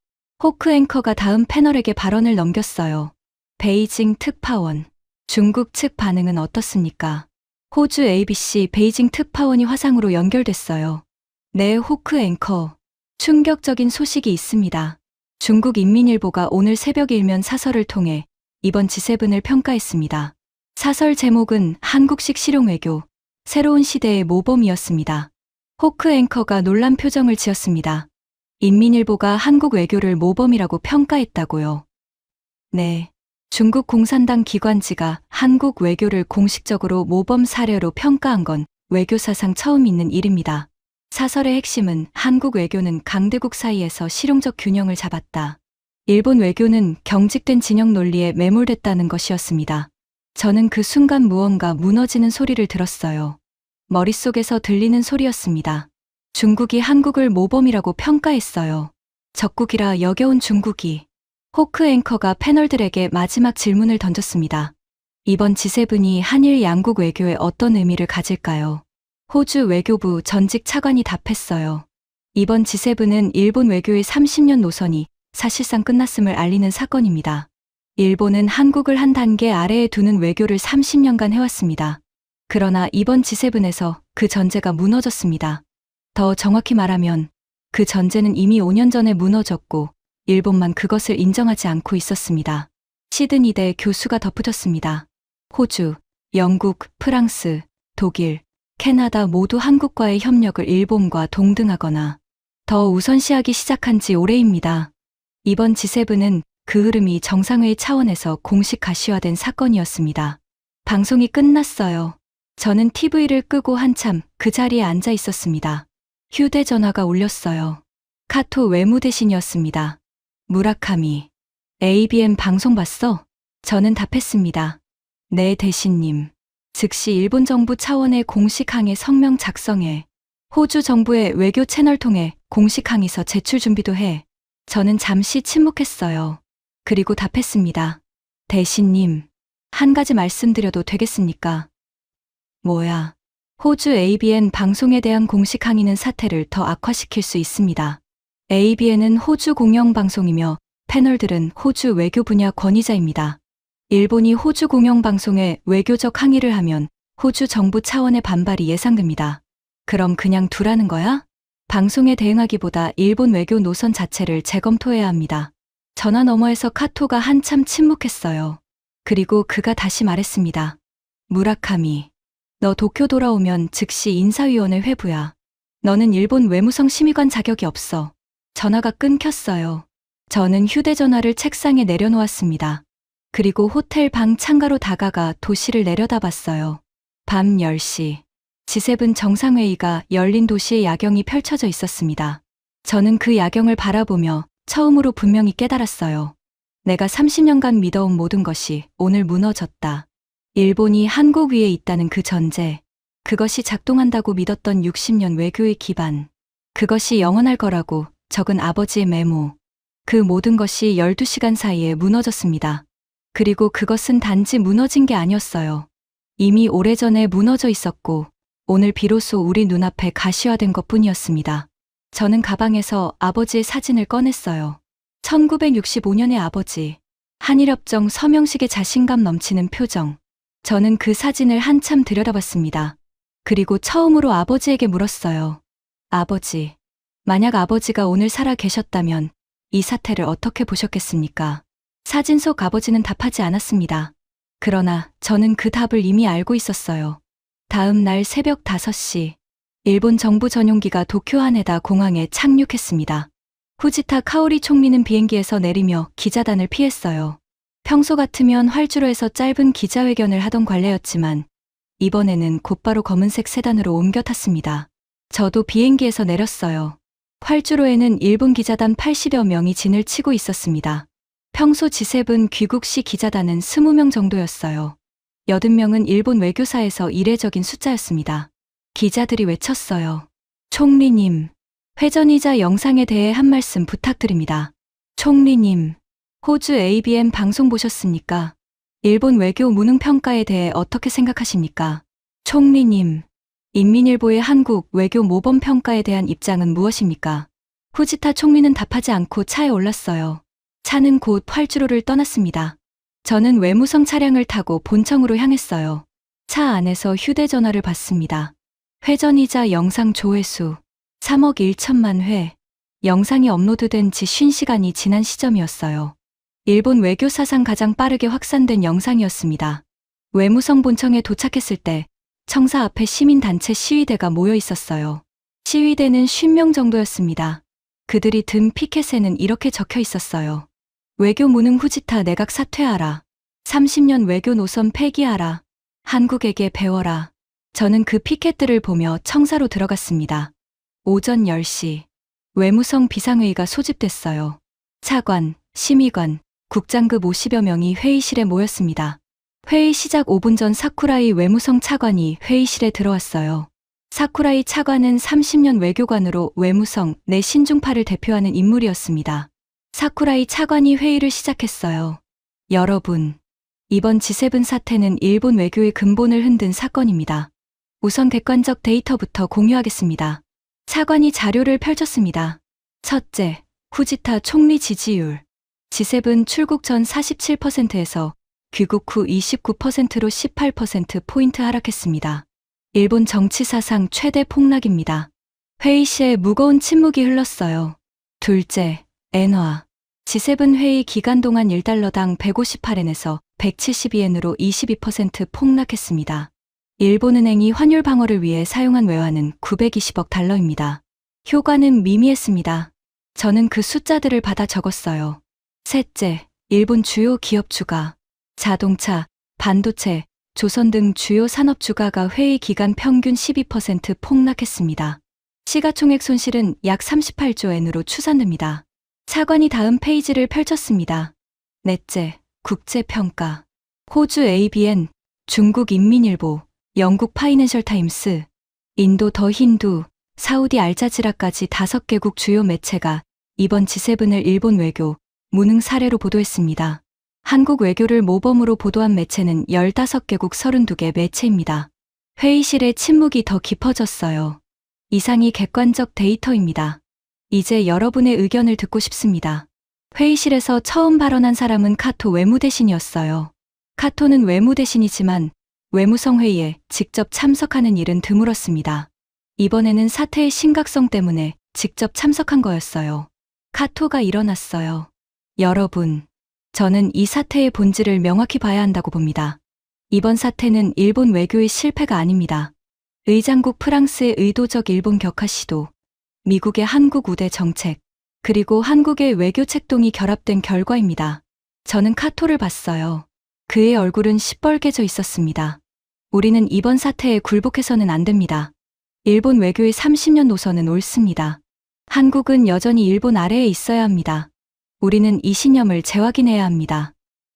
Speaker 1: 호크 앵커가 다음 패널에게 발언을 넘겼어요. 베이징 특파원. 중국 측 반응은 어떻습니까? 호주 ABC 베이징 특파원이 화상으로 연결됐어요. 네, 호크 앵커. 충격적인 소식이 있습니다. 중국 인민일보가 오늘 새벽 일면 사설을 통해 이번 G7을 평가했습니다. 사설 제목은 한국식 실용외교, 새로운 시대의 모범이었습니다. 호크 앵커가 놀란 표정을 지었습니다. 인민일보가 한국 외교를 모범이라고 평가했다고요. 네. 중국 공산당 기관지가 한국 외교를 공식적으로 모범 사례로 평가한 건 외교사상 처음 있는 일입니다. 사설의 핵심은 한국 외교는 강대국 사이에서 실용적 균형을 잡았다. 일본 외교는 경직된 진영 논리에 매몰됐다는 것이었습니다. 저는 그 순간 무언가 무너지는 소리를 들었어요. 머릿속에서 들리는 소리였습니다. 중국이 한국을 모범이라고 평가했어요. 적국이라 여겨온 중국이. 호크 앵커가 패널들에게 마지막 질문을 던졌습니다. 이번 G7이 한일 양국 외교에 어떤 의미를 가질까요? 호주 외교부 전직 차관이 답했어요. 이번 G7은 일본 외교의 30년 노선이 사실상 끝났음을 알리는 사건입니다. 일본은 한국을 한 단계 아래에 두는 외교를 30년간 해왔습니다. 그러나 이번 G7에서 그 전제가 무너졌습니다. 더 정확히 말하면 그 전제는 이미 5년 전에 무너졌고 일본만 그것을 인정하지 않고 있었습니다. 시드니대 교수가 덧붙였습니다. 호주, 영국, 프랑스, 독일, 캐나다 모두 한국과의 협력을 일본과 동등하거나 더 우선시하기 시작한 지 오래입니다. 이번 G7은 그 흐름이 정상회의 차원에서 공식 가시화된 사건이었습니다. 방송이 끝났어요. 저는 TV를 끄고 한참 그 자리에 앉아 있었습니다. 휴대전화가 울렸어요. 카톡 외무대신이었습니다. 무라카미. ABN 방송 봤어? 저는 답했습니다. 네, 대신님. 즉시 일본 정부 차원의 공식 항의 성명 작성해. 호주 정부의 외교 채널 통해 공식 항의서 제출 준비도 해. 저는 잠시 침묵했어요. 그리고 답했습니다. 대신님, 한 가지 말씀드려도 되겠습니까? 뭐야? 호주 ABN 방송에 대한 공식 항의는 사태를 더 악화시킬 수 있습니다. ABN은 호주 공영방송이며 패널들은 호주 외교 분야 권위자입니다. 일본이 호주 공영방송에 외교적 항의를 하면 호주 정부 차원의 반발이 예상됩니다. 그럼 그냥 두라는 거야? 방송에 대응하기보다 일본 외교 노선 자체를 재검토해야 합니다. 전화 너머에서 카토가 한참 침묵했어요. 그리고 그가 다시 말했습니다. 무라카미, 너 도쿄 돌아오면 즉시 인사위원회 회부야. 너는 일본 외무성 심의관 자격이 없어. 전화가 끊겼어요. 저는 휴대전화를 책상에 내려놓았습니다. 그리고 호텔 방 창가로 다가가 도시를 내려다봤어요. 밤 10시. G7 정상회의가 열린 도시의 야경이 펼쳐져 있었습니다. 저는 그 야경을 바라보며 처음으로 분명히 깨달았어요. 내가 30년간 믿어온 모든 것이 오늘 무너졌다. 일본이 한국 위에 있다는 그 전제, 그것이 작동한다고 믿었던 60년 외교의 기반, 그것이 영원할 거라고 적은 아버지의 메모, 그 모든 것이 12시간 사이에 무너졌습니다. 그리고 그것은 단지 무너진 게 아니었어요. 이미 오래전에 무너져 있었고 오늘 비로소 우리 눈앞에 가시화된 것뿐이었습니다. 저는 가방에서 아버지의 사진을 꺼냈어요. 1965년의 아버지, 한일협정 서명식의 자신감 넘치는 표정. 저는 그 사진을 한참 들여다봤습니다. 그리고 처음으로 아버지에게 물었어요. 아버지, 만약 아버지가 오늘 살아 계셨다면 이 사태를 어떻게 보셨겠습니까? 사진 속 아버지는 답하지 않았습니다. 그러나 저는 그 답을 이미 알고 있었어요. 다음 날 새벽 5시, 일본 정부 전용기가 도쿄 하네다 공항에 착륙했습니다. 후지타 카오리 총리는 비행기에서 내리며 기자단을 피했어요. 평소 같으면 활주로에서 짧은 기자회견을 하던 관례였지만 이번에는 곧바로 검은색 세단으로 옮겨 탔습니다. 저도 비행기에서 내렸어요. 활주로에는 일본 기자단 80여 명이 진을 치고 있었습니다. 평소 G7 귀국 시 기자단은 20명 정도였어요. 80명은 일본 외교사에서 이례적인 숫자였습니다. 기자들이 외쳤어요. 총리님, 회전이자 영상에 대해 한 말씀 부탁드립니다. 총리님, 호주 ABN 방송 보셨습니까? 일본 외교 무능 평가에 대해 어떻게 생각하십니까? 총리님, 인민일보의 한국 외교 모범 평가에 대한 입장은 무엇입니까? 후지타 총리는 답하지 않고 차에 올랐어요. 차는 곧 활주로를 떠났습니다. 저는 외무성 차량을 타고 본청으로 향했어요. 차 안에서 휴대전화를 봤습니다. 회전이자 영상 조회수 3억 1천만 회. 영상이 업로드된 지 50시간이 지난 시점이었어요. 일본 외교 사상 가장 빠르게 확산된 영상이었습니다. 외무성 본청에 도착했을 때 청사 앞에 시민단체 시위대가 모여 있었어요. 시위대는 50명 정도였습니다. 그들이 든 피켓에는 이렇게 적혀 있었어요. 외교 무능 후지타 내각 사퇴하라. 30년 외교 노선 폐기하라. 한국에게 배워라. 저는 그 피켓들을 보며 청사로 들어갔습니다. 오전 10시. 외무성 비상회의가 소집됐어요. 차관, 심의관, 국장급 50여 명이 회의실에 모였습니다. 회의 시작 5분 전 사쿠라이 외무성 차관이 회의실에 들어왔어요. 사쿠라이 차관은 30년 외교관으로 외무성 내 신중파를 대표하는 인물이었습니다. 사쿠라이 차관이 회의를 시작했어요. 여러분, 이번 G7 사태는 일본 외교의 근본을 흔든 사건입니다. 우선 객관적 데이터부터 공유하겠습니다. 차관이 자료를 펼쳤습니다. 첫째, 후지타 총리 지지율. G7 출국 전 47%에서 귀국 후 29%로 18%포인트 하락했습니다. 일본 정치 사상 최대 폭락입니다. 회의시에 무거운 침묵이 흘렀어요. 둘째, 엔화. G7 회의 기간 동안 1달러당 158엔에서 172엔으로 22% 폭락했습니다. 일본은행이 환율 방어를 위해 사용한 외화는 920억 달러입니다. 효과는 미미했습니다. 저는 그 숫자들을 받아 적었어요. 셋째, 일본 주요 기업 주가. 자동차, 반도체, 조선 등 주요 산업 주가가 회의 기간 평균 12% 폭락했습니다. 시가총액 손실은 약 38조 엔으로 추산됩니다. 차관이 다음 페이지를 펼쳤습니다. 넷째, 국제평가. 호주 ABN, 중국 인민일보, 영국 파이낸셜 타임스, 인도 더 힌두, 사우디 알자지라까지 5개국 주요 매체가 이번 G7을 일본 외교 무능 사례로 보도했습니다. 한국 외교를 모범으로 보도한 매체는 15개국 32개 매체입니다. 회의실의 침묵이 더 깊어졌어요. 이상이 객관적 데이터입니다. 이제 여러분의 의견을 듣고 싶습니다. 회의실에서 처음 발언한 사람은 카토 외무대신이었어요. 카토는 외무대신이지만 외무성 회의에 직접 참석하는 일은 드물었습니다. 이번에는 사태의 심각성 때문에 직접 참석한 거였어요. 카토가 일어났어요. 여러분, 저는 이 사태의 본질을 명확히 봐야 한다고 봅니다. 이번 사태는 일본 외교의 실패가 아닙니다. 의장국 프랑스의 의도적 일본 격화 시도, 미국의 한국 우대 정책, 그리고 한국의 외교 책동이 결합된 결과입니다. 저는 카토를 봤어요. 그의 얼굴은 시뻘개져 있었습니다. 우리는 이번 사태에 굴복해서는 안 됩니다. 일본 외교의 30년 노선은 옳습니다. 한국은 여전히 일본 아래에 있어야 합니다. 우리는 이 신념을 재확인해야 합니다.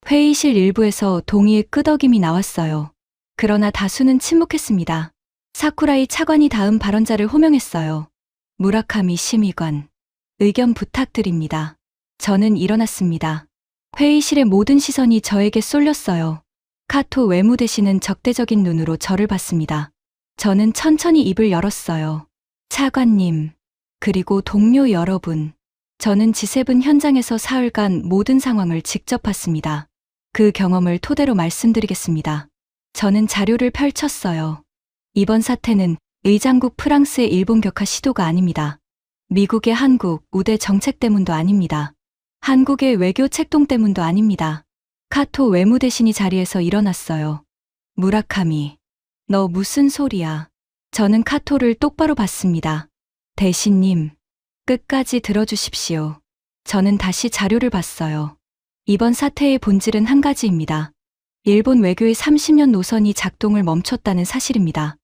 Speaker 1: 회의실 일부에서 동의의 끄덕임이 나왔어요. 그러나 다수는 침묵했습니다. 사쿠라이 차관이 다음 발언자를 호명했어요. 무라카미 심의관. 의견 부탁드립니다. 저는 일어났습니다. 회의실의 모든 시선이 저에게 쏠렸어요. 카토 외무대신은 적대적인 눈으로 저를 봤습니다. 저는 천천히 입을 열었어요. 차관님, 그리고 동료 여러분. 저는 G7 현장에서 사흘간 모든 상황을 직접 봤습니다. 그 경험을 토대로 말씀드리겠습니다. 저는 자료를 펼쳤어요. 이번 사태는 의장국 프랑스의 일본 격화 시도가 아닙니다. 미국의 한국 우대 정책 때문도 아닙니다. 한국의 외교 책동 때문도 아닙니다. 카토 외무대신이 자리에서 일어났어요. 무라카미, 너 무슨 소리야? 저는 카토를 똑바로 봤습니다. 대신님, 끝까지 들어주십시오. 저는 다시 자료를 봤어요. 이번 사태의 본질은 한 가지입니다. 일본 외교의 30년 노선이 작동을 멈췄다는 사실입니다.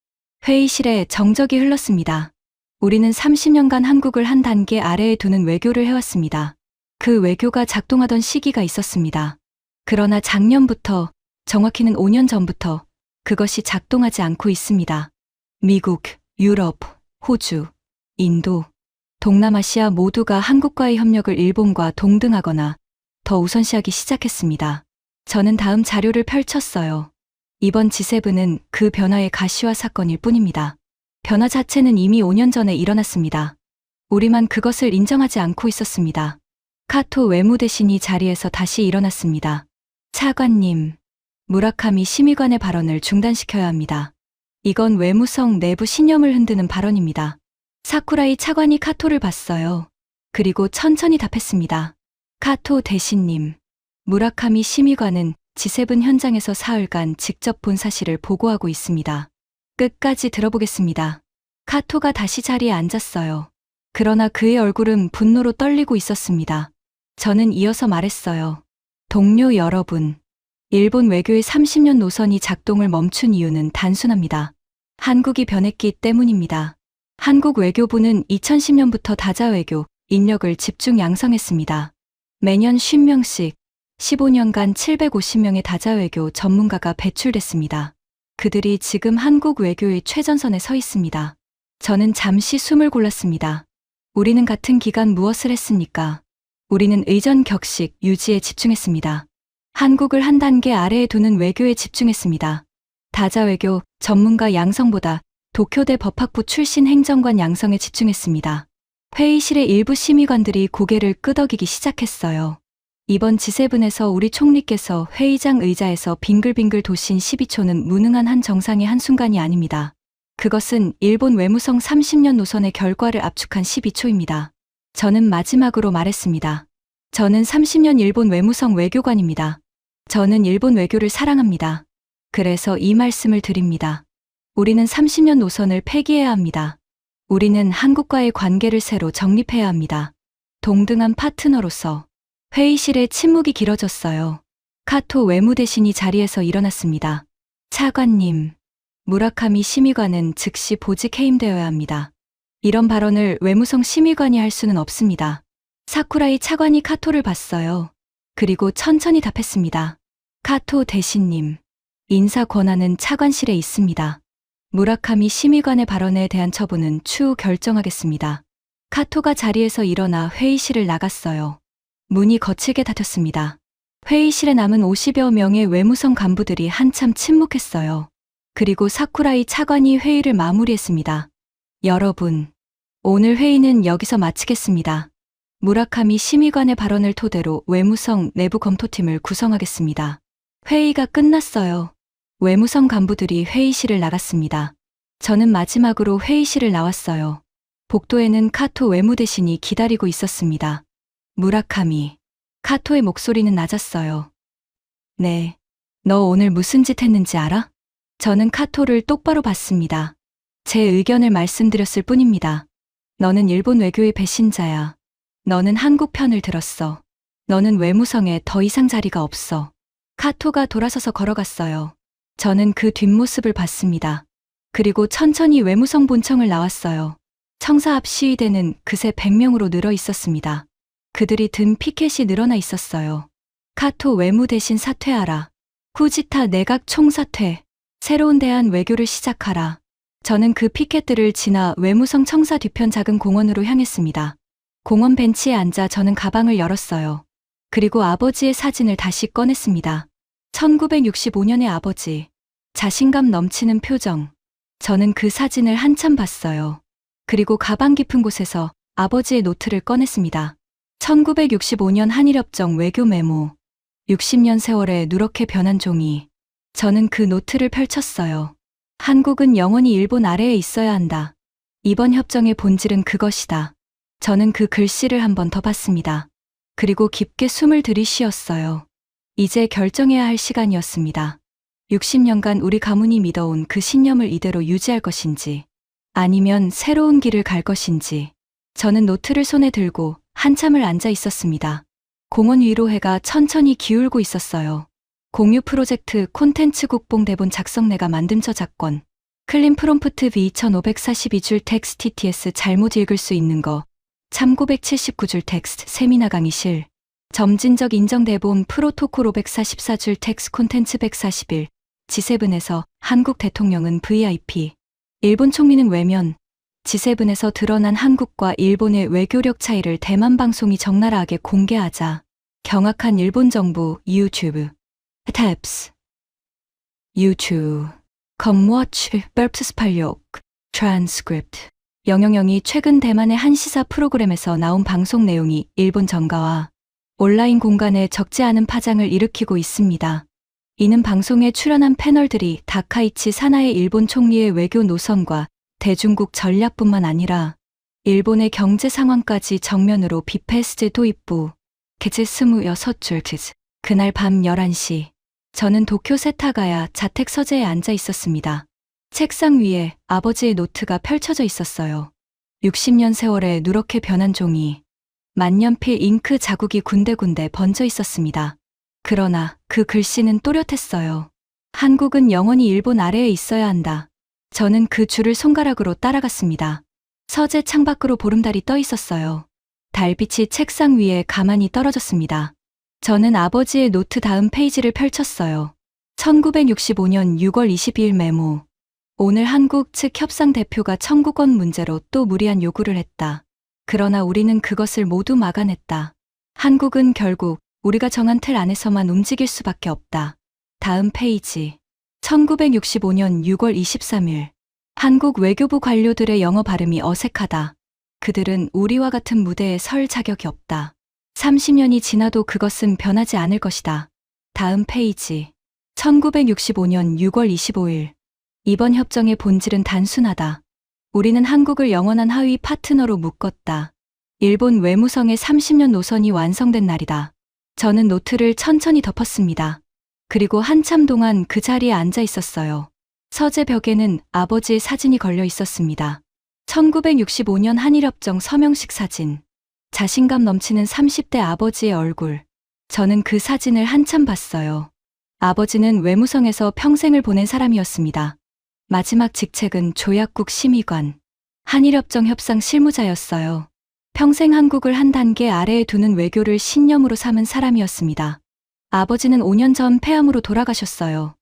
Speaker 1: 회의실에 정적이 흘렀습니다. 우리는 30년간 한국을 한 단계 아래에 두는 외교를 해왔습니다. 그 외교가 작동하던 시기가 있었습니다. 그러나 작년부터, 정확히는 5년 전부터 그것이 작동하지 않고 있습니다. 미국, 유럽, 호주, 인도, 동남아시아 모두가 한국과의 협력을 일본과 동등하거나 더 우선시하기 시작했습니다. 저는 다음 자료를 펼쳤어요. 이번 G7은 그 변화의 가시화 사건일 뿐입니다. 변화 자체는 이미 5년 전에 일어났습니다. 우리만 그것을 인정하지 않고 있었습니다. 카토 외무대신이 자리에서 다시 일어났습니다. 차관님, 무라카미 심의관의 발언을 중단시켜야 합니다. 이건 외무성 내부 신념을 흔드는 발언입니다. 사쿠라이 차관이 카토를 봤어요. 그리고 천천히 답했습니다. 카토 대신님, 무라카미 심의관은 G7 현장에서 사흘간 직접 본 사실을 보고하고 있습니다. 끝까지 들어보겠습니다. 카토가 다시 자리에 앉았어요. 그러나 그의 얼굴은 분노로 떨리고 있었습니다. 저는 이어서 말했어요. 동료 여러분, 일본 외교의 30년 노선이 작동을 멈춘 이유는 단순합니다. 한국이 변했기 때문입니다. 한국 외교부는 2010년부터 다자외교, 인력을 집중 양성했습니다. 매년 50명씩 15년간 750명의 다자외교 전문가가 배출됐습니다. 그들이 지금 한국 외교의 최전선에 서 있습니다. 저는 잠시 숨을 골랐습니다. 우리는 같은 기간 무엇을 했습니까? 우리는 의전 격식 유지에 집중했습니다. 한국을 한 단계 아래에 두는 외교에 집중했습니다. 다자외교 전문가 양성보다 도쿄대 법학부 출신 행정관 양성에 집중했습니다. 회의실의 일부 심의관들이 고개를 끄덕이기 시작했어요. 이번 G7에서 우리 총리께서 회의장 의자에서 빙글빙글 도신 12초는 무능한 한 정상의 한순간이 아닙니다. 그것은 일본 외무성 30년 노선의 결과를 압축한 12초입니다. 저는 마지막으로 말했습니다. 저는 30년 일본 외무성 외교관입니다. 저는 일본 외교를 사랑합니다. 그래서 이 말씀을 드립니다. 우리는 30년 노선을 폐기해야 합니다. 우리는 한국과의 관계를 새로 정립해야 합니다. 동등한 파트너로서. 회의실의 침묵이 길어졌어요. 카토 외무대신이 자리에서 일어났습니다. 차관님, 무라카미 심의관은 즉시 보직 해임되어야 합니다. 이런 발언을 외무성 심의관이 할 수는 없습니다. 사쿠라이 차관이 카토를 봤어요. 그리고 천천히 답했습니다. 카토 대신님, 인사 권한은 차관실에 있습니다. 무라카미 심의관의 발언에 대한 처분은 추후 결정하겠습니다. 카토가 자리에서 일어나 회의실을 나갔어요. 문이 거칠게 닫혔습니다. 회의실에 남은 50여 명의 외무성 간부들이 한참 침묵했어요. 그리고 사쿠라이 차관이 회의를 마무리했습니다. 여러분, 오늘 회의는 여기서 마치겠습니다. 무라카미 심의관의 발언을 토대로 외무성 내부 검토팀을 구성하겠습니다. 회의가 끝났어요. 외무성 간부들이 회의실을 나갔습니다. 저는 마지막으로 회의실을 나왔어요. 복도에는 카토 외무대신이 기다리고 있었습니다. 무라카미, 카토의 목소리는 낮았어요. 네. 너 오늘 무슨 짓 했는지 알아? 저는 카토를 똑바로 봤습니다. 제 의견을 말씀드렸을 뿐입니다. 너는 일본 외교의 배신자야. 너는 한국 편을 들었어. 너는 외무성에 더 이상 자리가 없어. 카토가 돌아서서 걸어갔어요. 저는 그 뒷모습을 봤습니다. 그리고 천천히 외무성 본청을 나왔어요. 청사 앞 시위대는 그새 100명으로 늘어 있었습니다. 그들이 든 피켓이 늘어나 있었어요. 카토 외무 대신 사퇴하라. 후지타 내각 총사퇴. 새로운 대한 외교를 시작하라. 저는 그 피켓들을 지나 외무성 청사 뒤편 작은 공원으로 향했습니다. 공원 벤치에 앉아 저는 가방을 열었어요. 그리고 아버지의 사진을 다시 꺼냈습니다. 1965년의 아버지. 자신감 넘치는 표정. 저는 그 사진을 한참 봤어요. 그리고 가방 깊은 곳에서 아버지의 노트를 꺼냈습니다. 1965년 한일협정 외교 메모. 60년 세월에 누렇게 변한 종이. 저는 그 노트를 펼쳤어요. 한국은 영원히 일본 아래에 있어야 한다. 이번 협정의 본질은 그것이다. 저는 그 글씨를 한 번 더 봤습니다. 그리고 깊게 숨을 들이쉬었어요. 이제 결정해야 할 시간이었습니다. 60년간 우리 가문이 믿어온 그 신념을 이대로 유지할 것인지, 아니면 새로운 길을 갈 것인지. 저는 노트를 손에 들고 한참을 앉아 있었습니다. 공원 위로 해가 천천히 기울고 있었어요. 공유 프로젝트 콘텐츠 국뽕 대본 작성 내가 만든 저작권. 클린 프롬프트 V 2542줄 텍스트 TTS 잘못 읽을 수 있는 거. 참 979줄 텍스트 세미나 강의실. 점진적 인정 대본 프로토콜 544줄 텍스트 콘텐츠 141. G7에서 한국 대통령은 VIP. 일본 총리는 외면. G7에서 드러난 한국과 일본의 외교력 차이를 대만 방송이 적나라하게 공개하자. 경악한 일본 정부 유튜브. 탭스. 유튜브. 컴워치. 벨프스 86. 트랜스크립트. 000이 최근 대만의 한 시사 프로그램에서 나온 방송 내용이 일본 정가와 온라인 공간에 적지 않은 파장을 일으키고 있습니다. 이는 방송에 출연한 패널들이 다카이치 사나이 일본 총리의 외교 노선과 대중국 전략뿐만 아니라 일본의 경제 상황까지 정면으로 비패스제 도입부. 게제 26줄 퀴즈. 그날 밤 11시. 저는 도쿄 세타가야 자택 서재에 앉아 있었습니다. 책상 위에 아버지의 노트가 펼쳐져 있었어요. 60년 세월에 누렇게 변한 종이. 만년필 잉크 자국이 군데군데 번져 있었습니다. 그러나 그 글씨는 또렷했어요. 한국은 영원히 일본 아래에 있어야 한다. 저는 그 줄을 손가락으로 따라갔습니다. 서재 창밖으로 보름달이 떠 있었어요. 달빛이 책상 위에 가만히 떨어졌습니다. 저는 아버지의 노트 다음 페이지를 펼쳤어요. 1965년 6월 22일 메모. 오늘 한국 측 협상 대표가 청구권 문제로 또 무리한 요구를 했다. 그러나 우리는 그것을 모두 막아냈다. 한국은 결국 우리가 정한 틀 안에서만 움직일 수밖에 없다. 다음 페이지. 1965년 6월 23일. 한국 외교부 관료들의 영어 발음이 어색하다. 그들은 우리와 같은 무대에 설 자격이 없다. 30년이 지나도 그것은 변하지 않을 것이다. 다음 페이지. 1965년 6월 25일. 이번 협정의 본질은 단순하다. 우리는 한국을 영원한 하위 파트너로 묶었다. 일본 외무성의 30년 노선이 완성된 날이다. 저는 노트를 천천히 덮었습니다. 그리고 한참 동안 그 자리에 앉아 있었어요. 서재 벽에는 아버지의 사진이 걸려 있었습니다. 1965년 한일협정 서명식 사진. 자신감 넘치는 30대 아버지의 얼굴. 저는 그 사진을 한참 봤어요. 아버지는 외무성에서 평생을 보낸 사람이었습니다. 마지막 직책은 조약국 심의관, 한일협정 협상 실무자였어요. 평생 한국을 한 단계 아래에 두는 외교를 신념으로 삼은 사람이었습니다. 아버지는 5년 전 폐암으로 돌아가셨어요.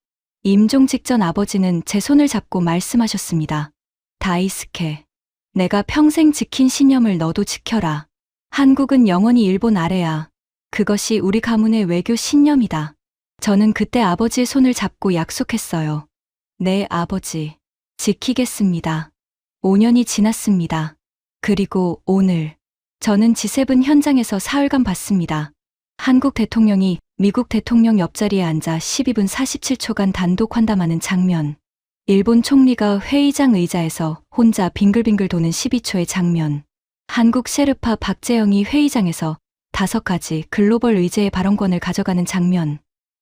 Speaker 1: 임종 직전 아버지는 제 손을 잡고 말씀하셨습니다. 다이스케, 내가 평생 지킨 신념을 너도 지켜라. 한국은 영원히 일본 아래야. 그것이 우리 가문의 외교 신념이다. 저는 그때 아버지의 손을 잡고 약속했어요. 네, 아버지. 지키겠습니다. 5년이 지났습니다. 그리고 오늘 저는 G7 현장에서 사흘간 봤습니다. 한국 대통령이 미국 대통령 옆자리에 앉아 12분 47초간 단독 환담하는 장면. 일본 총리가 회의장 의자에서 혼자 빙글빙글 도는 12초의 장면. 한국 셰르파 박재영이 회의장에서 5가지 글로벌 의제의 발언권을 가져가는 장면.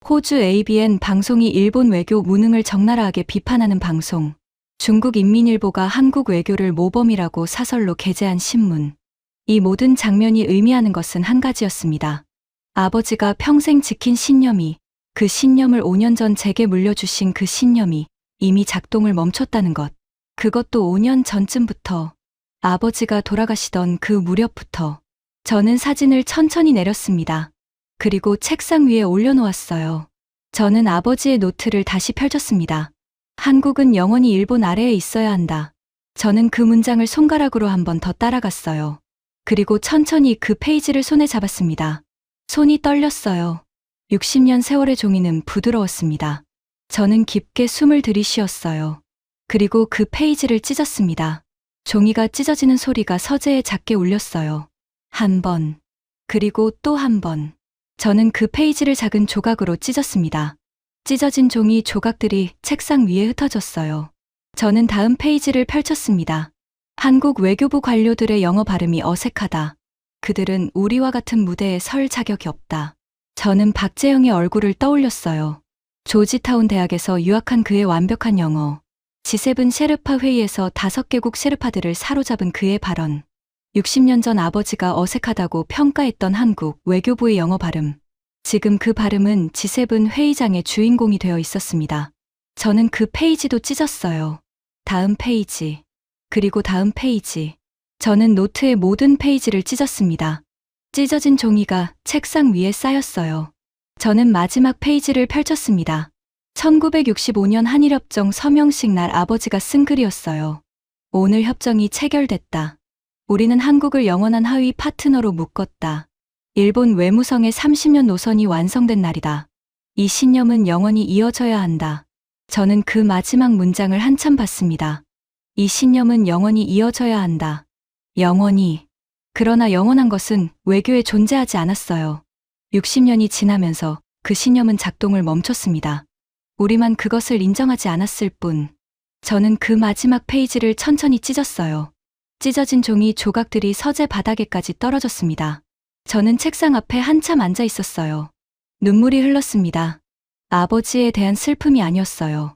Speaker 1: 호주 ABN 방송이 일본 외교 무능을 적나라하게 비판하는 방송. 중국 인민일보가 한국 외교를 모범이라고 사설로 게재한 신문. 이 모든 장면이 의미하는 것은 한 가지였습니다. 아버지가 평생 지킨 신념이, 그 신념을 5년 전 제게 물려주신 그 신념이 이미 작동을 멈췄다는 것. 그것도 5년 전쯤부터, 아버지가 돌아가시던 그 무렵부터. 저는 사진을 천천히 내렸습니다. 그리고 책상 위에 올려놓았어요. 저는 아버지의 노트를 다시 펼쳤습니다. 한국은 영원히 일본 아래에 있어야 한다. 저는 그 문장을 손가락으로 한 번 더 따라갔어요. 그리고 천천히 그 페이지를 손에 잡았습니다. 손이 떨렸어요. 60년 세월의 종이는 부드러웠습니다. 저는 깊게 숨을 들이쉬었어요. 그리고 그 페이지를 찢었습니다. 종이가 찢어지는 소리가 서재에 작게 울렸어요. 한 번, 그리고 또 한 번. 저는 그 페이지를 작은 조각으로 찢었습니다. 찢어진 종이 조각들이 책상 위에 흩어졌어요. 저는 다음 페이지를 펼쳤습니다. 한국 외교부 관료들의 영어 발음이 어색하다. 그들은 우리와 같은 무대에 설 자격이 없다. 저는 박재영의 얼굴을 떠올렸어요. 조지타운 대학에서 유학한 그의 완벽한 영어. G7 셰르파 회의에서 5개국 셰르파들을 사로잡은 그의 발언. 60년 전 아버지가 어색하다고 평가했던 한국 외교부의 영어 발음. 지금 그 발음은 G7 회의장의 주인공이 되어 있었습니다. 저는 그 페이지도 찢었어요. 다음 페이지. 그리고 다음 페이지. 저는 노트의 모든 페이지를 찢었습니다. 찢어진 종이가 책상 위에 쌓였어요. 저는 마지막 페이지를 펼쳤습니다. 1965년 한일협정 서명식 날 아버지가 쓴 글이었어요. 오늘 협정이 체결됐다. 우리는 한국을 영원한 하위 파트너로 묶었다. 일본 외무성의 30년 노선이 완성된 날이다. 이 신념은 영원히 이어져야 한다. 저는 그 마지막 문장을 한참 봤습니다. 이 신념은 영원히 이어져야 한다. 영원히. 그러나 영원한 것은 외교에 존재하지 않았어요. 60년이 지나면서 그 신념은 작동을 멈췄습니다. 우리만 그것을 인정하지 않았을 뿐. 저는 그 마지막 페이지를 천천히 찢었어요. 찢어진 종이 조각들이 서재 바닥에까지 떨어졌습니다. 저는 책상 앞에 한참 앉아 있었어요. 눈물이 흘렀습니다. 아버지에 대한 슬픔이 아니었어요.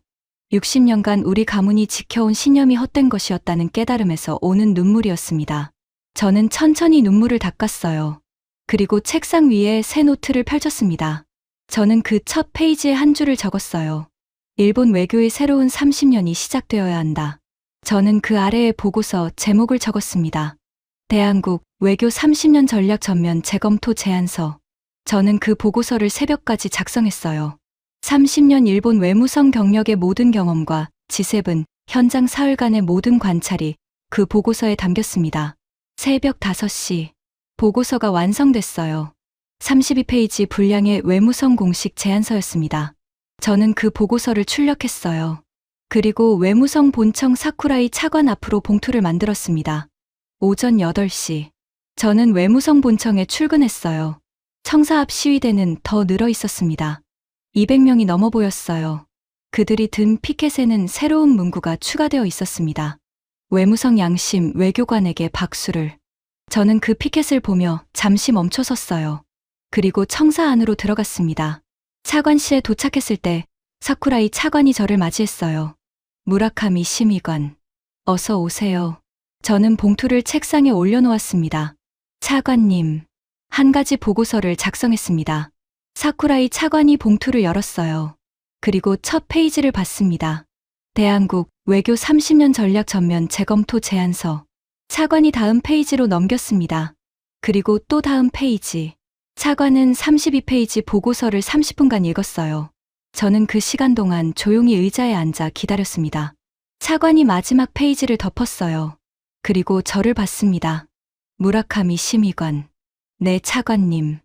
Speaker 1: 60년간 우리 가문이 지켜온 신념이 헛된 것이었다는 깨달음에서 오는 눈물이었습니다. 저는 천천히 눈물을 닦았어요. 그리고 책상 위에 새 노트를 펼쳤습니다. 저는 그 첫 페이지에 한 줄을 적었어요. 일본 외교의 새로운 30년이 시작되어야 한다. 저는 그 아래에 보고서 제목을 적었습니다. 대한국 외교 30년 전략 전면 재검토 제안서. 저는 그 보고서를 새벽까지 작성했어요. 30년 일본 외무성 경력의 모든 경험과 G7 현장 사흘간의 모든 관찰이 그 보고서에 담겼습니다. 새벽 5시. 보고서가 완성됐어요. 32페이지 분량의 외무성 공식 제안서였습니다. 저는 그 보고서를 출력했어요. 그리고 외무성 본청 사쿠라이 차관 앞으로 봉투를 만들었습니다. 오전 8시. 저는 외무성 본청에 출근했어요. 청사 앞 시위대는 더 늘어 있었습니다. 200명이 넘어 보였어요. 그들이 든 피켓에는 새로운 문구가 추가되어 있었습니다. 외무성 양심 외교관에게 박수를. 저는 그 피켓을 보며 잠시 멈춰섰어요. 그리고 청사 안으로 들어갔습니다. 차관실에 도착했을 때 사쿠라이 차관이 저를 맞이했어요. 무라카미 심의관. 어서 오세요. 저는 봉투를 책상에 올려놓았습니다. 차관님. 한 가지 보고서를 작성했습니다. 사쿠라이 차관이 봉투를 열었어요. 그리고 첫 페이지를 봤습니다. 대한국 외교 30년 전략 전면 재검토 제안서. 차관이 다음 페이지로 넘겼습니다. 그리고 또 다음 페이지. 차관은 32페이지 보고서를 30분간 읽었어요. 저는 그 시간 동안 조용히 의자에 앉아 기다렸습니다. 차관이 마지막 페이지를 덮었어요. 그리고 저를 봤습니다. 무라카미 심의관. 네, 차관님.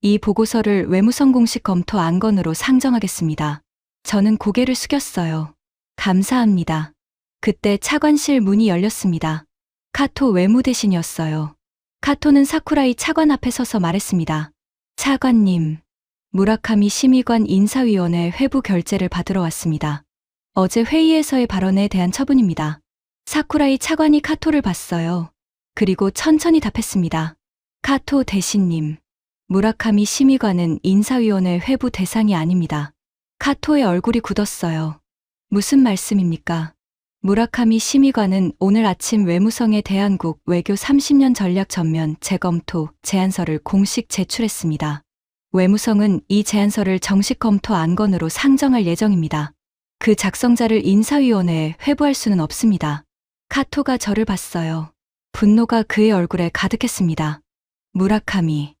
Speaker 1: 이 보고서를 외무성 공식 검토 안건으로 상정하겠습니다. 저는 고개를 숙였어요. 감사합니다. 그때 차관실 문이 열렸습니다. 카토 외무대신이었어요. 카토는 사쿠라이 차관 앞에 서서 말했습니다. 차관님, 무라카미 심의관 인사위원회 회부 결재를 받으러 왔습니다. 어제 회의에서의 발언에 대한 처분입니다. 사쿠라이 차관이 카토를 봤어요. 그리고 천천히 답했습니다. 카토 대신님, 무라카미 심의관은 인사위원회 회부 대상이 아닙니다. 카토의 얼굴이 굳었어요. 무슨 말씀입니까? 무라카미 심의관은 오늘 아침 외무성에 대한국 외교 30년 전략 전면 재검토 제안서를 공식 제출했습니다. 외무성은 이 제안서를 정식 검토 안건으로 상정할 예정입니다. 그 작성자를 인사위원회에 회부할 수는 없습니다. 카토가 저를 봤어요. 분노가 그의 얼굴에 가득했습니다. 무라카미,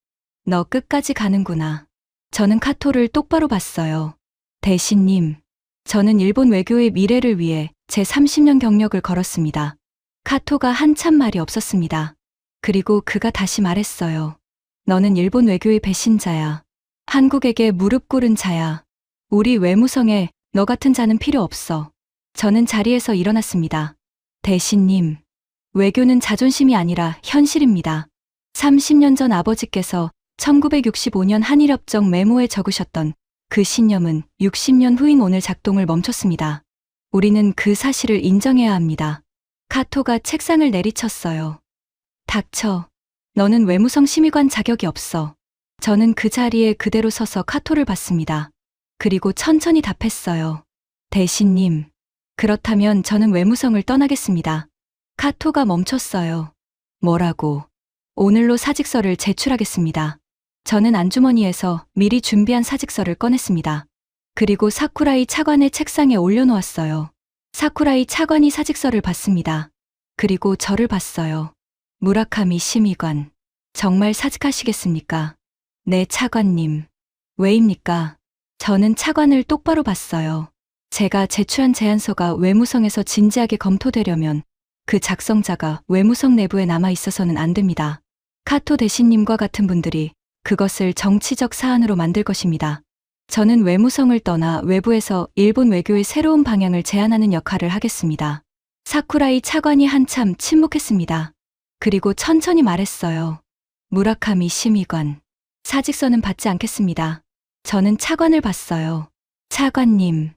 Speaker 1: 너 끝까지 가는구나. 저는 카토를 똑바로 봤어요. 대신님, 저는 일본 외교의 미래를 위해 제 30년 경력을 걸었습니다. 카토가 한참 말이 없었습니다. 그리고 그가 다시 말했어요. 너는 일본 외교의 배신자야. 한국에게 무릎 꿇은 자야. 우리 외무성에 너 같은 자는 필요 없어. 저는 자리에서 일어났습니다. 대신님, 외교는 자존심이 아니라 현실입니다. 30년 전 아버지께서 1965년 한일협정 메모에 적으셨던 그 신념은 60년 후인 오늘 작동을 멈췄습니다. 우리는 그 사실을 인정해야 합니다. 카토가 책상을 내리쳤어요. 닥쳐. 너는 외무성 심의관 자격이 없어. 저는 그 자리에 그대로 서서 카토를 봤습니다. 그리고 천천히 답했어요. 대신님, 그렇다면 저는 외무성을 떠나겠습니다. 카토가 멈췄어요. 뭐라고? 오늘로 사직서를 제출하겠습니다. 저는 안주머니에서 미리 준비한 사직서를 꺼냈습니다. 그리고 사쿠라이 차관의 책상에 올려놓았어요. 사쿠라이 차관이 사직서를 봤습니다. 그리고 저를 봤어요. 무라카미 심의관, 정말 사직하시겠습니까? 네, 차관님. 왜입니까? 저는 차관을 똑바로 봤어요. 제가 제출한 제안서가 외무성에서 진지하게 검토되려면 그 작성자가 외무성 내부에 남아 있어서는 안 됩니다. 카토 대신님과 같은 분들이 그것을 정치적 사안으로 만들 것입니다. 저는 외무성을 떠나 외부에서 일본 외교의 새로운 방향을 제안하는 역할을 하겠습니다. 사쿠라이 차관이 한참 침묵했습니다. 그리고 천천히 말했어요. 무라카미 심의관, 사직서는 받지 않겠습니다. 저는 차관을 봤어요. 차관님,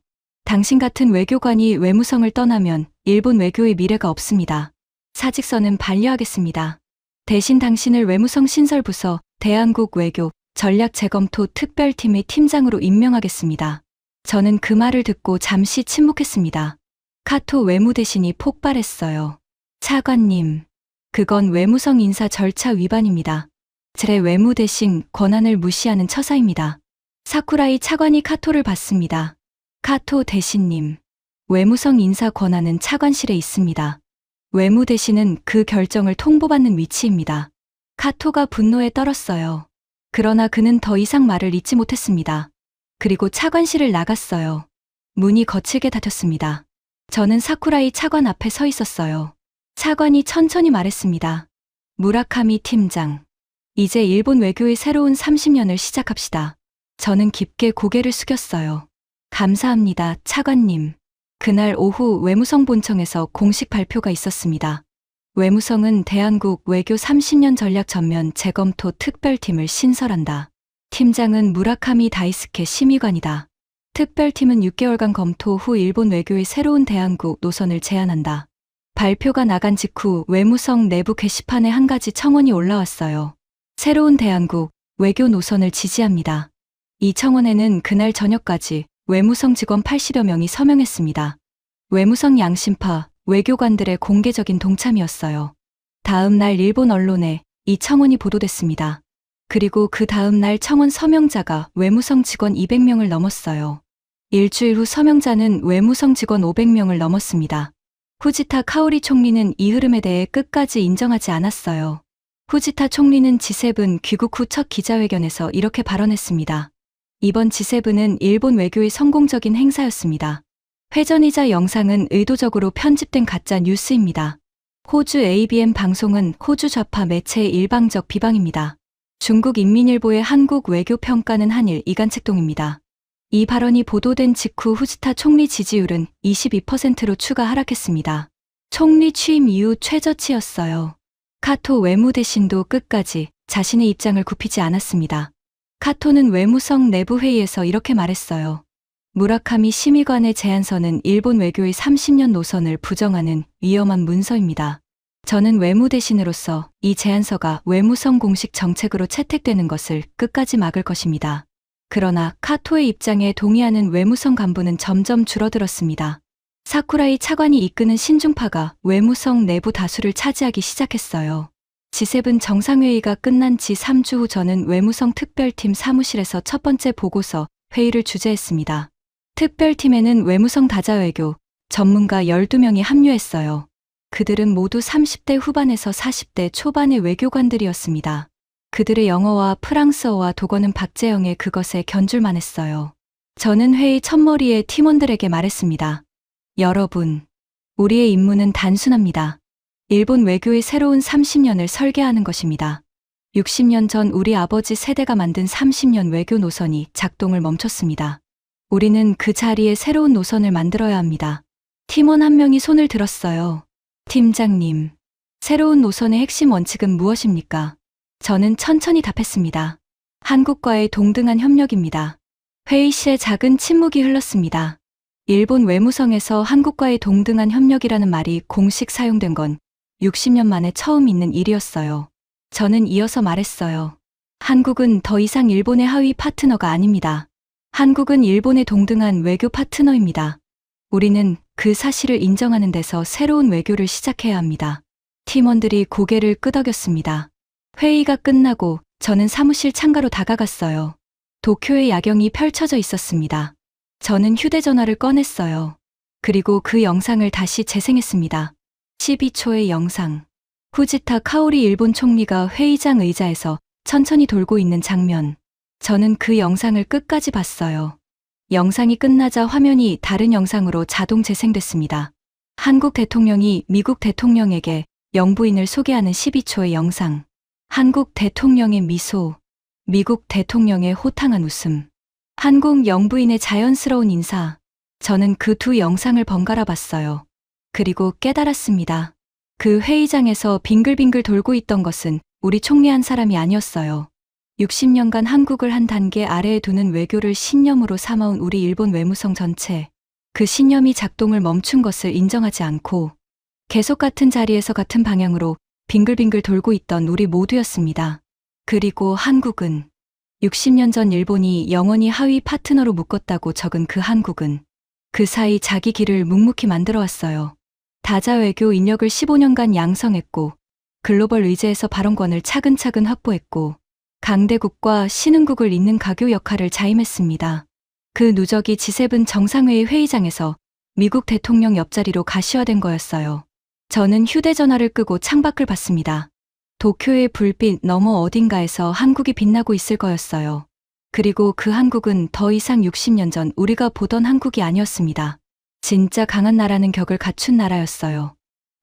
Speaker 1: 당신 같은 외교관이 외무성을 떠나면 일본 외교의 미래가 없습니다. 사직서는 반려하겠습니다. 대신 당신을 외무성 신설부서 대한국 외교 전략 재검토 특별팀의 팀장으로 임명하겠습니다. 저는 그 말을 듣고 잠시 침묵했습니다. 카토 외무대신이 폭발했어요. 차관님, 그건 외무성 인사 절차 위반입니다. 제 외무대신 권한을 무시하는 처사입니다. 사쿠라이 차관이 카토를 받습니다. 카토 대신님, 외무성 인사 권한은 차관실에 있습니다. 외무대신은 그 결정을 통보받는 위치입니다. 카토가 분노에 떨었어요. 그러나 그는 더 이상 말을 잇지 못했습니다. 그리고 차관실을 나갔어요. 문이 거칠게 닫혔습니다. 저는 사쿠라이 차관 앞에 서 있었어요. 차관이 천천히 말했습니다. 무라카미 팀장, 이제 일본 외교의 새로운 30년을 시작합시다. 저는 깊게 고개를 숙였어요. 감사합니다, 차관님. 그날 오후 외무성 본청에서 공식 발표가 있었습니다. 외무성은 대한국 외교 30년 전략 전면 재검토 특별팀을 신설한다. 팀장은 무라카미 다이스케 심의관이다. 특별팀은 6개월간 검토 후 일본 외교의 새로운 대한국 노선을 제안한다. 발표가 나간 직후 외무성 내부 게시판에 한 가지 청원이 올라왔어요. 새로운 대한국 외교 노선을 지지합니다. 이 청원에는 그날 저녁까지 외무성 직원 80여 명이 서명했습니다. 외무성 양심파 외교관들의 공개적인 동참이었어요. 다음 날 일본 언론에 이 청원이 보도됐습니다. 그리고 그 다음 날 청원 서명자가 외무성 직원 200명을 넘었어요. 일주일 후 서명자는 외무성 직원 500명을 넘었습니다. 후지타 카오리 총리는 이 흐름에 대해 끝까지 인정하지 않았어요. 후지타 총리는 G7 귀국 후 첫 기자회견에서 이렇게 발언했습니다. 이번 G7은 일본 외교의 성공적인 행사였습니다. 회전이자 영상은 의도적으로 편집된 가짜 뉴스입니다. 호주 ABN 방송은 호주 좌파 매체의 일방적 비방입니다. 중국 인민일보의 한국 외교 평가는 한일 이간책동입니다. 이 발언이 보도된 직후 후지타 총리 지지율은 22%로 추가 하락했습니다. 총리 취임 이후 최저치였어요. 카토 외무대신도 끝까지 자신의 입장을 굽히지 않았습니다. 카토는 외무성 내부 회의에서 이렇게 말했어요. 무라카미 심의관의 제안서는 일본 외교의 30년 노선을 부정하는 위험한 문서입니다. 저는 외무대신으로서 이 제안서가 외무성 공식 정책으로 채택되는 것을 끝까지 막을 것입니다. 그러나 카토의 입장에 동의하는 외무성 간부는 점점 줄어들었습니다. 사쿠라이 차관이 이끄는 신중파가 외무성 내부 다수를 차지하기 시작했어요. G7 정상회의가 끝난 지 3주 후 저는 외무성 특별팀 사무실에서 첫 번째 보고서 회의를 주재했습니다. 특별팀에는 외무성 다자외교 전문가 12명이 합류했어요. 그들은 모두 30대 후반에서 40대 초반의 외교관들이었습니다. 그들의 영어와 프랑스어와 독어는 박재영의 그것에 견줄만 했어요. 저는 회의 첫머리에 팀원들에게 말했습니다. 여러분, 우리의 임무는 단순합니다. 일본 외교의 새로운 30년을 설계하는 것입니다. 60년 전 우리 아버지 세대가 만든 30년 외교 노선이 작동을 멈췄습니다. 우리는 그 자리에 새로운 노선을 만들어야 합니다. 팀원 한 명이 손을 들었어요. 팀장님, 새로운 노선의 핵심 원칙은 무엇입니까? 저는 천천히 답했습니다. 한국과의 동등한 협력입니다. 회의실에 작은 침묵이 흘렀습니다. 일본 외무성에서 한국과의 동등한 협력이라는 말이 공식 사용된 건 60년 만에 처음 있는 일이었어요. 저는 이어서 말했어요. 한국은 더 이상 일본의 하위 파트너가 아닙니다. 한국은 일본의 동등한 외교 파트너입니다. 우리는 그 사실을 인정하는 데서 새로운 외교를 시작해야 합니다. 팀원들이 고개를 끄덕였습니다. 회의가 끝나고 저는 사무실 창가로 다가갔어요. 도쿄의 야경이 펼쳐져 있었습니다. 저는 휴대전화를 꺼냈어요. 그리고 그 영상을 다시 재생했습니다. 12초의 영상. 후지타 카오리 일본 총리가 회의장 의자에서 천천히 돌고 있는 장면. 저는 그 영상을 끝까지 봤어요. 영상이 끝나자 화면이 다른 영상으로 자동 재생됐습니다. 한국 대통령이 미국 대통령에게 영부인을 소개하는 12초의 영상. 한국 대통령의 미소, 미국 대통령의 호탕한 웃음, 한국 영부인의 자연스러운 인사. 저는 그 두 영상을 번갈아 봤어요. 그리고 깨달았습니다. 그 회의장에서 빙글빙글 돌고 있던 것은 우리 총리 한 사람이 아니었어요. 60년간 한국을 한 단계 아래에 두는 외교를 신념으로 삼아온 우리 일본 외무성 전체. 그 신념이 작동을 멈춘 것을 인정하지 않고 계속 같은 자리에서 같은 방향으로 빙글빙글 돌고 있던 우리 모두였습니다. 그리고 한국은 60년 전 일본이 영원히 하위 파트너로 묶었다고 적은 그 한국은 그 사이 자기 길을 묵묵히 만들어 왔어요. 다자외교 인력을 15년간 양성했고 글로벌 의제에서 발언권을 차근차근 확보했고 강대국과 신흥국을 잇는 가교 역할을 자임했습니다. 그 누적이 G7 정상회의 회의장에서 미국 대통령 옆자리로 가시화된 거였어요. 저는 휴대전화를 끄고 창밖을 봤습니다. 도쿄의 불빛 너머 어딘가에서 한국이 빛나고 있을 거였어요. 그리고 그 한국은 더 이상 60년 전 우리가 보던 한국이 아니었습니다. 진짜 강한 나라는 격을 갖춘 나라였어요.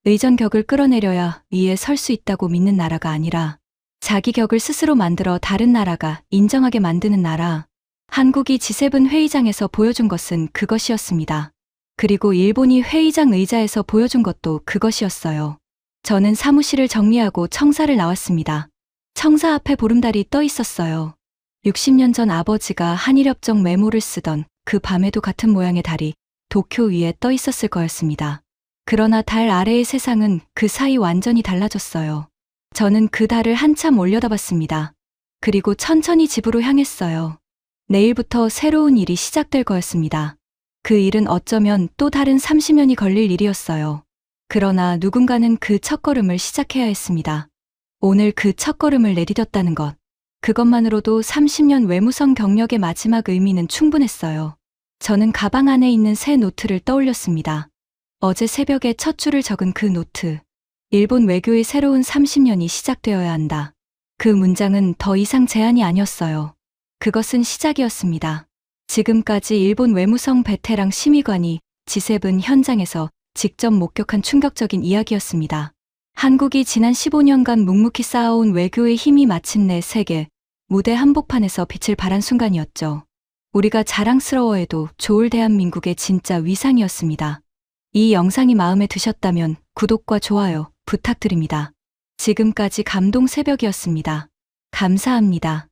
Speaker 1: 의전 격을 끌어내려야 위에 설 수 있다고 믿는 나라가 아니라 자기 격을 스스로 만들어 다른 나라가 인정하게 만드는 나라. 한국이 G7 회의장에서 보여준 것은 그것이었습니다. 그리고 일본이 회의장 의자에서 보여준 것도 그것이었어요. 저는 사무실을 정리하고 청사를 나왔습니다. 청사 앞에 보름달이 떠 있었어요. 60년 전 아버지가 한일협정 메모를 쓰던 그 밤에도 같은 모양의 달이 도쿄 위에 떠 있었을 거였습니다. 그러나 달 아래의 세상은 그 사이 완전히 달라졌어요. 저는 그 달을 한참 올려다봤습니다. 그리고 천천히 집으로 향했어요. 내일부터 새로운 일이 시작될 거였습니다. 그 일은 어쩌면 또 다른 30년이 걸릴 일이었어요. 그러나 누군가는 그 첫걸음을 시작해야 했습니다. 오늘 그 첫걸음을 내디뎠다는 것. 그것만으로도 30년 외무성 경력의 마지막 의미는 충분했어요. 저는 가방 안에 있는 새 노트를 떠올렸습니다. 어제 새벽에 첫 줄을 적은 그 노트. 일본 외교의 새로운 30년이 시작되어야 한다. 그 문장은 더 이상 제안이 아니었어요. 그것은 시작이었습니다. 지금까지 일본 외무성 베테랑 심의관이 G7 현장에서 직접 목격한 충격적인 이야기였습니다. 한국이 지난 15년간 묵묵히 쌓아온 외교의 힘이 마침내 세계 무대 한복판에서 빛을 발한 순간이었죠. 우리가 자랑스러워해도 좋을 대한민국의 진짜 위상이었습니다. 이 영상이 마음에 드셨다면 구독과 좋아요 부탁드립니다. 지금까지 감동 새벽이었습니다. 감사합니다.